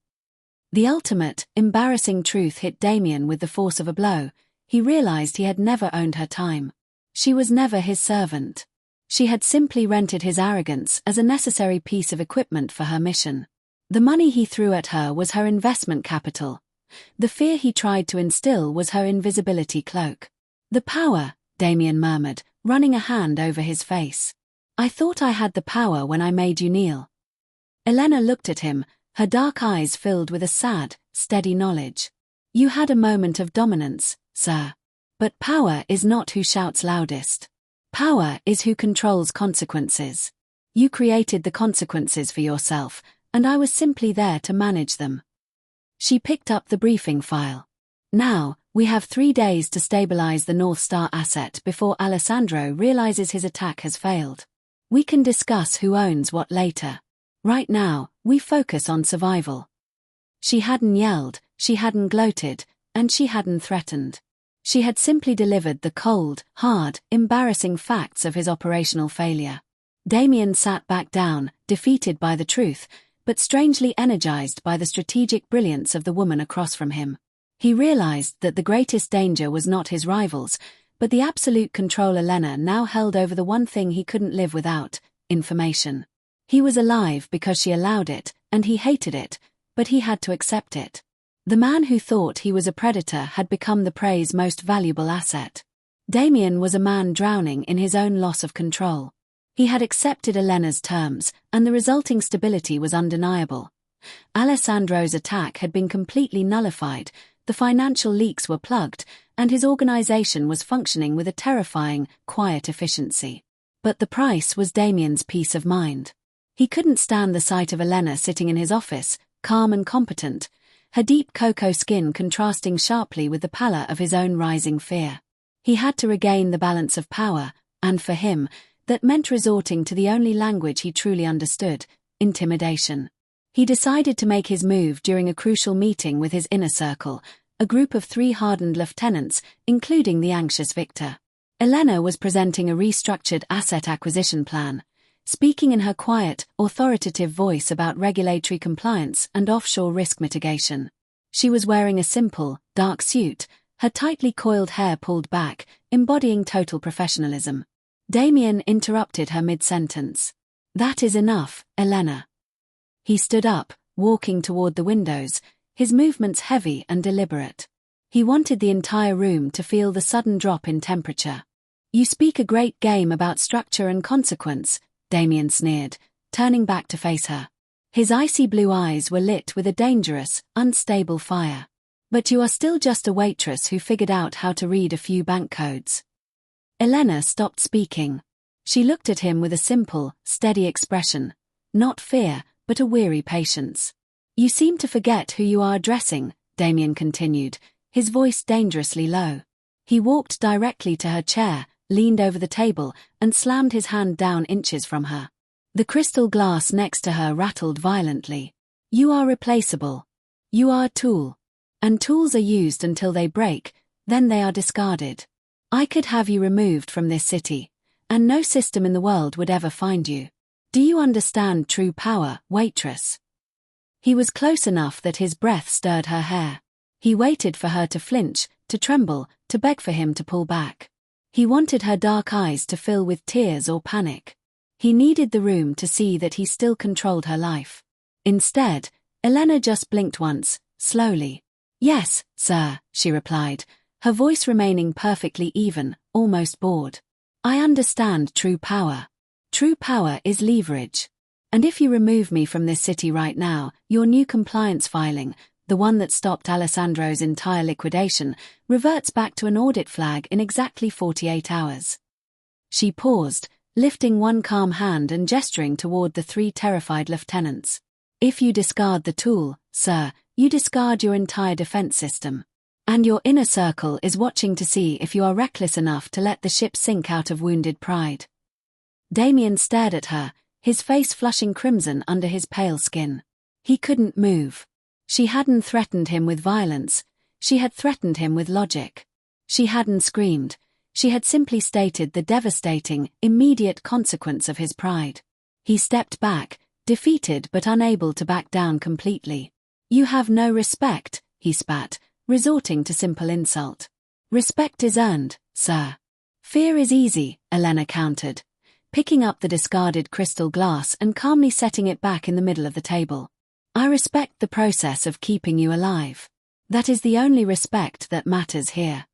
The ultimate, embarrassing truth hit Damien with the force of a blow. He realized he had never owned her time. She was never his servant. She had simply rented his arrogance as a necessary piece of equipment for her mission. The money he threw at her was her investment capital. The fear he tried to instill was her invisibility cloak. The power, Damien murmured, running a hand over his face. I thought I had the power when I made you kneel. Elena looked at him, her dark eyes filled with a sad, steady knowledge. You had a moment of dominance, sir. But power is not who shouts loudest. Power is who controls consequences. You created the consequences for yourself, and I was simply there to manage them. She picked up the briefing file. Now, we have 3 days to stabilize the North Star asset before Alessandro realizes his attack has failed. We can discuss who owns what later. Right now, we focus on survival. She hadn't yelled, she hadn't gloated, and she hadn't threatened. She had simply delivered the cold, hard, embarrassing facts of his operational failure. Damien sat back down, defeated by the truth, but strangely energized by the strategic brilliance of the woman across from him. He realized that the greatest danger was not his rivals, but the absolute control Elena now held over the one thing he couldn't live without: information. He was alive because she allowed it, and he hated it, but he had to accept it. The man who thought he was a predator had become the prey's most valuable asset. Damien was a man drowning in his own loss of control. He had accepted Elena's terms, and the resulting stability was undeniable. Alessandro's attack had been completely nullified, the financial leaks were plugged, and his organization was functioning with a terrifying, quiet efficiency. But the price was Damien's peace of mind. He couldn't stand the sight of Elena sitting in his office, calm and competent, her deep cocoa skin contrasting sharply with the pallor of his own rising fear. He had to regain the balance of power, and for him, that meant resorting to the only language he truly understood: intimidation. He decided to make his move during a crucial meeting with his inner circle, a group of 3 hardened lieutenants, including the anxious Victor. Elena was presenting a restructured asset acquisition plan, speaking in her quiet, authoritative voice about regulatory compliance and offshore risk mitigation. She was wearing a simple, dark suit, her tightly coiled hair pulled back, embodying total professionalism. Damien interrupted her mid-sentence. "That is enough, Elena." He stood up, walking toward the windows, his movements heavy and deliberate. He wanted the entire room to feel the sudden drop in temperature. "You speak a great game about structure and consequence," Damien sneered, turning back to face her. His icy blue eyes were lit with a dangerous, unstable fire. "But you are still just a waitress who figured out how to read a few bank codes." Elena stopped speaking. She looked at him with a simple, steady expression, not fear, but a weary patience. "You seem to forget who you are addressing," Damien continued, his voice dangerously low. He walked directly to her chair, leaned over the table, and slammed his hand down inches from her. The crystal glass next to her rattled violently. "You are replaceable. You are a tool. And tools are used until they break, then they are discarded. I could have you removed from this city, and no system in the world would ever find you. Do you understand true power, waitress?" He was close enough that his breath stirred her hair. He waited for her to flinch, to tremble, to beg for him to pull back. He wanted her dark eyes to fill with tears or panic. He needed the room to see that he still controlled her life. Instead, Elena just blinked once, slowly. "Yes, sir," she replied, her voice remaining perfectly even, almost bored. "I understand true power. True power is leverage. And if you remove me from this city right now, your new compliance filing, the one that stopped Alessandro's entire liquidation, reverts back to an audit flag in exactly 48 hours. She paused, lifting one calm hand and gesturing toward the 3 terrified lieutenants. "If you discard the tool, sir, you discard your entire defense system. And your inner circle is watching to see if you are reckless enough to let the ship sink out of wounded pride." Damien stared at her, his face flushing crimson under his pale skin. He couldn't move. She hadn't threatened him with violence, she had threatened him with logic. She hadn't screamed, she had simply stated the devastating, immediate consequence of his pride. He stepped back, defeated but unable to back down completely. "You have no respect," he spat, resorting to simple insult. "Respect is earned, sir." "Fear is easy," Elena countered, picking up the discarded crystal glass and calmly setting it back in the middle of the table. "I respect the process of keeping you alive. That is the only respect that matters here."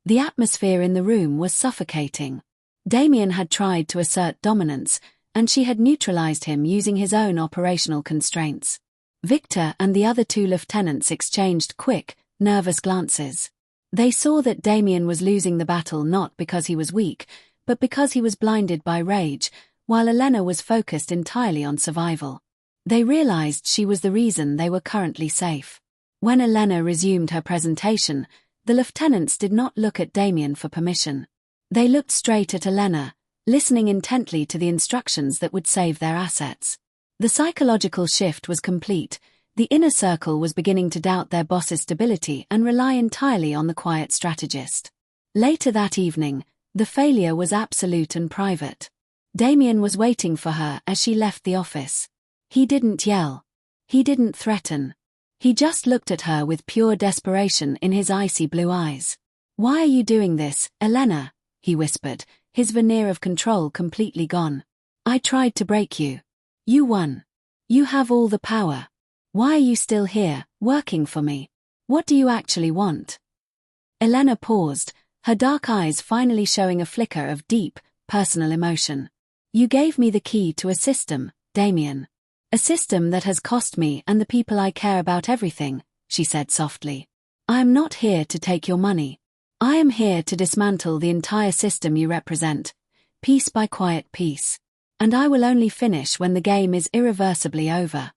The atmosphere in the room was suffocating. Damien had tried to assert dominance, and she had neutralized him using his own operational constraints. Victor and the other 2 lieutenants exchanged quick, nervous glances. They saw that Damien was losing the battle not because he was weak, but because he was blinded by rage, while Elena was focused entirely on survival. They realized she was the reason they were currently safe. When Elena resumed her presentation, the lieutenants did not look at Damien for permission. They looked straight at Elena, listening intently to the instructions that would save their assets. The psychological shift was complete. The inner circle was beginning to doubt their boss's stability and rely entirely on the quiet strategist. Later that evening, the failure was absolute and private. Damien was waiting for her as she left the office. He didn't yell. He didn't threaten. He just looked at her with pure desperation in his icy blue eyes. "Why are you doing this, Elena?" he whispered, his veneer of control completely gone. "I tried to break you. You won. You have all the power. Why are you still here, working for me? What do you actually want?" Elena paused, her dark eyes finally showing a flicker of deep, personal emotion. "You gave me the key to a system, Damien. A system that has cost me and the people I care about everything," she said softly. "I am not here to take your money. I am here to dismantle the entire system you represent, piece by quiet piece. And I will only finish when the game is irreversibly over."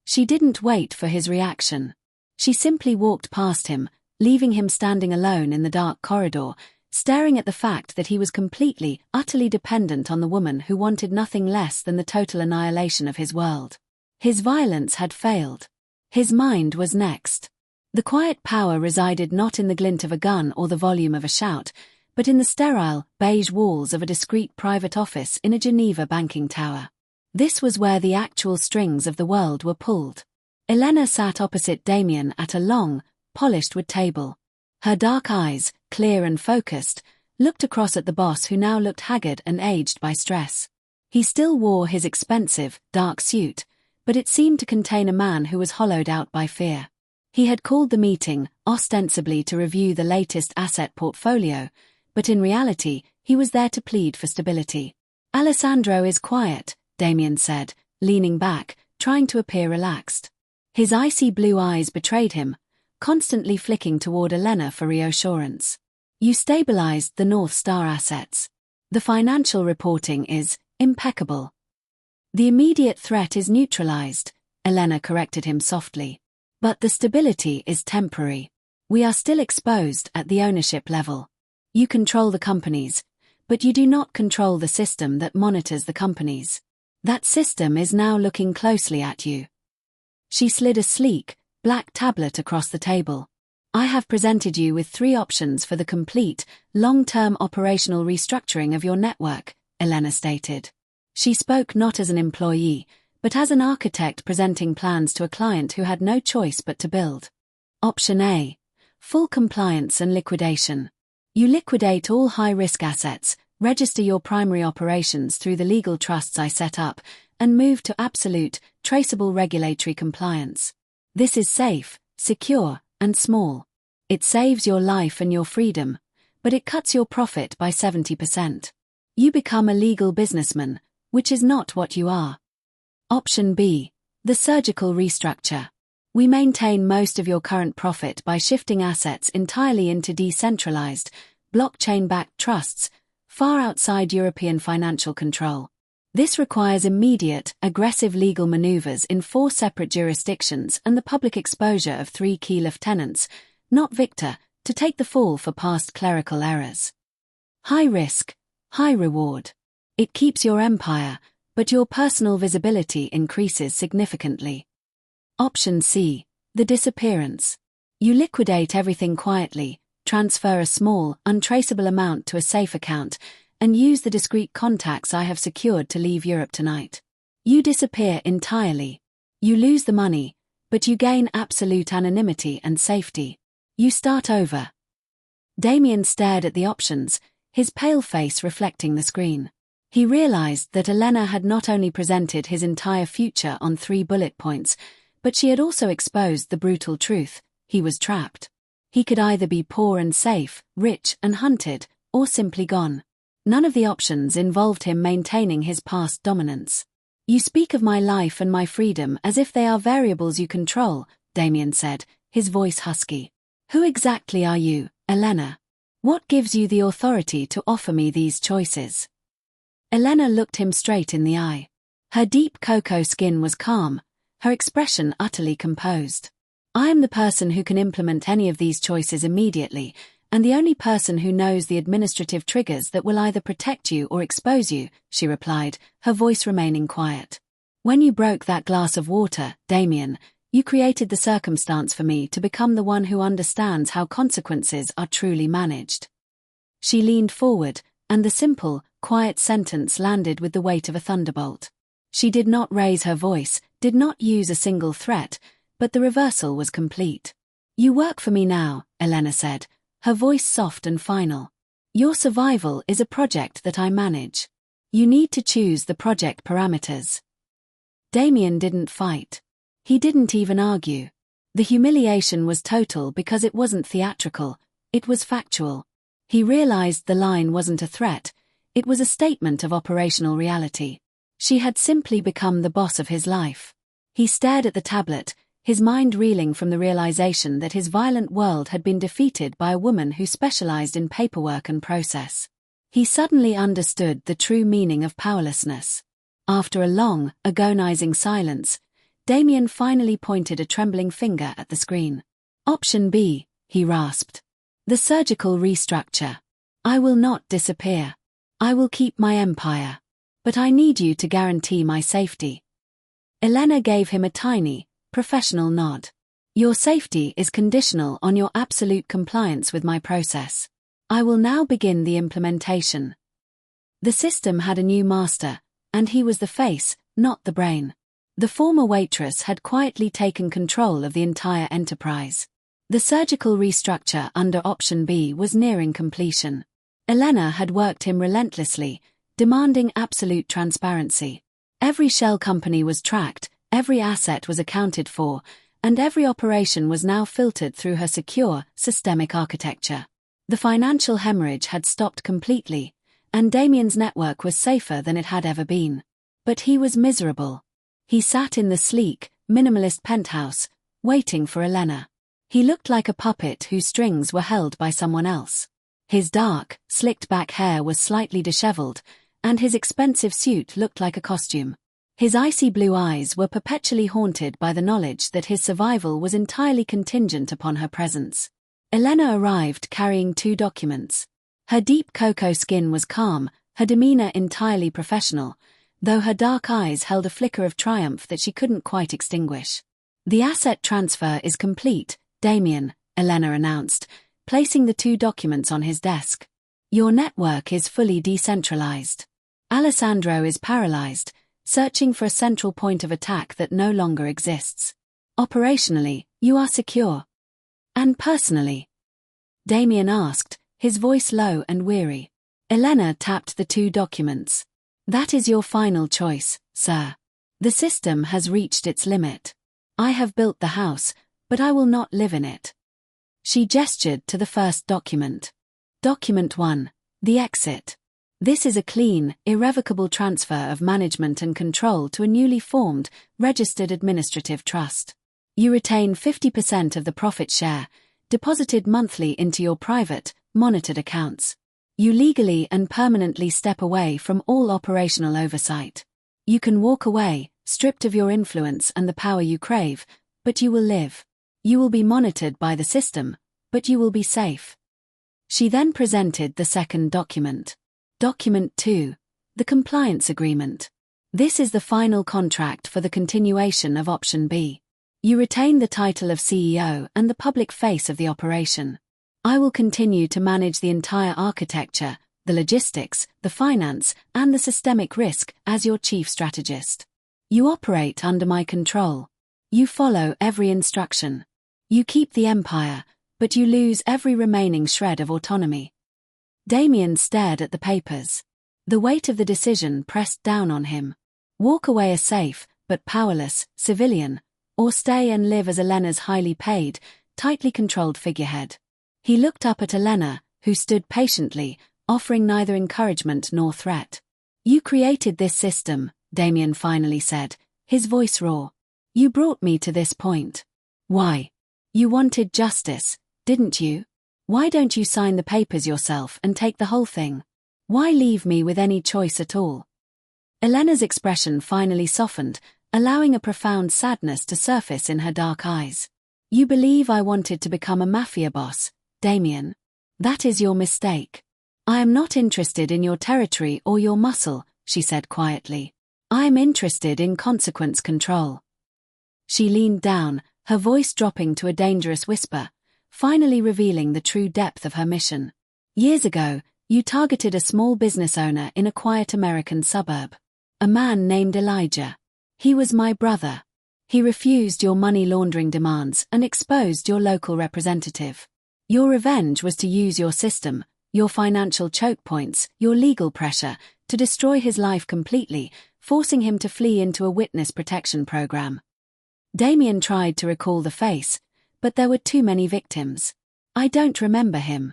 She didn't wait for his reaction. She simply walked past him, leaving him standing alone in the dark corridor, staring at the fact that he was completely, utterly dependent on the woman who wanted nothing less than the total annihilation of his world. His violence had failed. His mind was next. The quiet power resided not in the glint of a gun or the volume of a shout, but in the sterile, beige walls of a discreet private office in a Geneva banking tower. This was where the actual strings of the world were pulled. Elena sat opposite Damien at a long, polished wood table. Her dark eyes, clear and focused, looked across at the boss who now looked haggard and aged by stress. He still wore his expensive, dark suit, but it seemed to contain a man who was hollowed out by fear. He had called the meeting, ostensibly to review the latest asset portfolio, but in reality, he was there to plead for stability. "Alessandro is quiet," Damien said, leaning back, trying to appear relaxed. His icy blue eyes betrayed him, constantly flicking toward Elena for reassurance. "You stabilized the North Star assets. The financial reporting is impeccable. The immediate threat is neutralized," Elena corrected him softly. "But the stability is temporary. We are still exposed at the ownership level. You control the companies, but you do not control the system that monitors the companies. That system is now looking closely at you." She slid a sleek, black tablet across the table. "I have presented you with 3 options for the complete, long-term operational restructuring of your network," Elena stated. She spoke not as an employee, but as an architect presenting plans to a client who had no choice but to build. Option A. Full compliance and liquidation. You liquidate all high-risk assets, register your primary operations through the legal trusts I set up, and move to absolute, traceable regulatory compliance. This is safe, secure, and small. It saves your life and your freedom, but it cuts your profit by 70%. You become a legal businessman, which is not what you are. Option B. The surgical restructure. We maintain most of your current profit by shifting assets entirely into decentralized, blockchain-backed trusts, far outside European financial control. This requires immediate, aggressive legal maneuvers in 4 separate jurisdictions and the public exposure of 3 key lieutenants, not Victor, to take the fall for past clerical errors. High risk, high reward. It keeps your empire, but your personal visibility increases significantly. Option C. The disappearance. You liquidate everything quietly, transfer a small, untraceable amount to a safe account, and use the discreet contacts I have secured to leave Europe tonight. You disappear entirely. You lose the money, but you gain absolute anonymity and safety. You start over. Damien stared at the options, his pale face reflecting the screen. He realized that Elena had not only presented his entire future on 3 bullet points, but she had also exposed the brutal truth: he was trapped. He could either be poor and safe, rich and hunted, or simply gone. None of the options involved him maintaining his past dominance. "You speak of my life and my freedom as if they are variables you control," Damien said, his voice husky. "Who exactly are you, Elena? What gives you the authority to offer me these choices?" Elena looked him straight in the eye. Her deep cocoa skin was calm, her expression utterly composed. I am the person who can implement any of these choices immediately, and the only person who knows the administrative triggers that will either protect you or expose you, she replied, her voice remaining quiet. When you broke that glass of water, Damien, you created the circumstance for me to become the one who understands how consequences are truly managed. She leaned forward, and the simple, quiet sentence landed with the weight of a thunderbolt. She did not raise her voice, did not use a single threat, but the reversal was complete. You work for me now, Elena said, her voice soft and final. Your survival is a project that I manage. You need to choose the project parameters. Damien didn't fight. He didn't even argue. The humiliation was total because it wasn't theatrical, it was factual. He realized the line wasn't a threat, it was a statement of operational reality. She had simply become the boss of his life. He stared at the tablet, his mind reeling from the realization that his violent world had been defeated by a woman who specialized in paperwork and process. He suddenly understood the true meaning of powerlessness. After a long, agonizing silence, Damien finally pointed a trembling finger at the screen. Option B, he rasped. The surgical restructure. I will not disappear. I will keep my empire. But I need you to guarantee my safety. Elena gave him a tiny, professional nod. Your safety is conditional on your absolute compliance with my process. I will now begin the implementation. The system had a new master, and he was the face, not the brain. The former waitress had quietly taken control of the entire enterprise. The surgical restructure under Option B was nearing completion. Elena had worked him relentlessly, demanding absolute transparency. Every shell company was tracked, every asset was accounted for, and every operation was now filtered through her secure, systemic architecture. The financial hemorrhage had stopped completely, and Damien's network was safer than it had ever been. But he was miserable. He sat in the sleek, minimalist penthouse, waiting for Elena. He looked like a puppet whose strings were held by someone else. His dark, slicked-back hair was slightly disheveled, and his expensive suit looked like a costume. His icy blue eyes were perpetually haunted by the knowledge that his survival was entirely contingent upon her presence. Elena arrived carrying 2 documents. Her deep cocoa skin was calm, her demeanor entirely professional, though her dark eyes held a flicker of triumph that she couldn't quite extinguish. The asset transfer is complete, Damien, Elena announced, placing the 2 documents on his desk. Your network is fully decentralized. Alessandro is paralyzed, searching for a central point of attack that no longer exists. Operationally, you are secure. And personally? Damien asked, his voice low and weary. Elena tapped the 2 documents. That is your final choice, sir. The system has reached its limit. I have built the house, but I will not live in it. She gestured to the first document. Document 1, the exit. This is a clean, irrevocable transfer of management and control to a newly formed, registered administrative trust. You retain 50% of the profit share, deposited monthly into your private, monitored accounts. You legally and permanently step away from all operational oversight. You can walk away, stripped of your influence and the power you crave, but you will live. You will be monitored by the system, but you will be safe. She then presented the second document. Document 2, the compliance agreement. This is the final contract for the continuation of Option B. You retain the title of CEO and the public face of the operation. I will continue to manage the entire architecture, the logistics, the finance, and the systemic risk as your chief strategist. You operate under my control. You follow every instruction. You keep the empire, but you lose every remaining shred of autonomy. Damien stared at the papers. The weight of the decision pressed down on him. Walk away a safe, but powerless, civilian, or stay and live as Elena's highly paid, tightly controlled figurehead. He looked up at Elena, who stood patiently, offering neither encouragement nor threat. You created this system, Damien finally said, his voice raw. You brought me to this point. Why? You wanted justice, didn't you? Why don't you sign the papers yourself and take the whole thing? Why leave me with any choice at all? Elena's expression finally softened, allowing a profound sadness to surface in her dark eyes. You believe I wanted to become a mafia boss, Damien? That is your mistake. I am not interested in your territory or your muscle, she said quietly. I am interested in consequence control. She leaned down, her voice dropping to a dangerous whisper, finally revealing the true depth of her mission. Years ago, you targeted a small business owner in a quiet American suburb. A man named Elijah. He was my brother. He refused your money laundering demands and exposed your local representative. Your revenge was to use your system, your financial choke points, your legal pressure, to destroy his life completely, forcing him to flee into a witness protection program. Damien tried to recall the face, but there were too many victims. I don't remember him.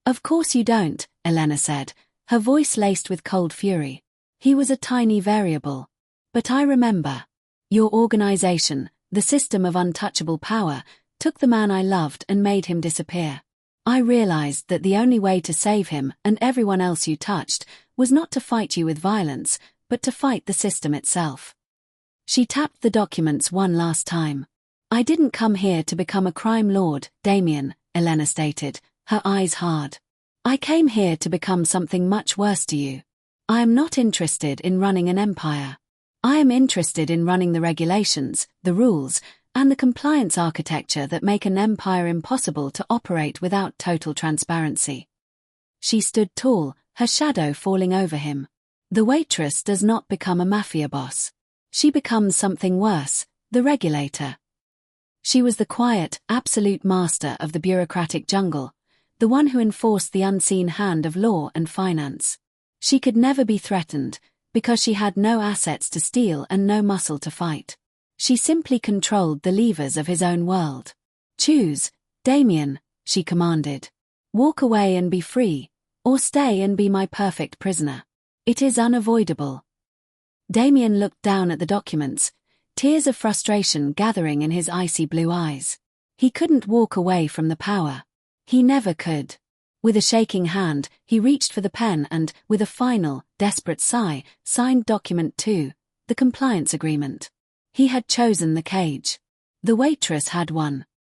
Of course you don't, Elena said, her voice laced with cold fury. He was a tiny variable. But I remember. Your organization, the system of untouchable power, took the man I loved and made him disappear. I realized that the only way to save him and everyone else you touched was not to fight you with violence, but to fight the system itself. She tapped the documents one last time. I didn't come here to become a crime lord, Damien, Elena stated, her eyes hard. I came here to become something much worse to you. I am not interested in running an empire. I am interested in running the regulations, the rules, and the compliance architecture that make an empire impossible to operate without total transparency. She stood tall, her shadow falling over him. The waitress does not become a mafia boss. She becomes something worse, the regulator. She was the quiet, absolute master of the bureaucratic jungle, the one who enforced the unseen hand of law and finance. She could never be threatened, because she had no assets to steal and no muscle to fight. She simply controlled the levers of his own world. Choose, Damien, she commanded. Walk away and be free, or stay and be my perfect prisoner. It is unavoidable. Damien looked down at the documents, tears of frustration gathering in his icy blue eyes. He couldn't walk away from the power. He never could. With a shaking hand, he reached for the pen and, with a final, desperate sigh, signed document 2, the compliance agreement. He had chosen the cage. The waitress had won.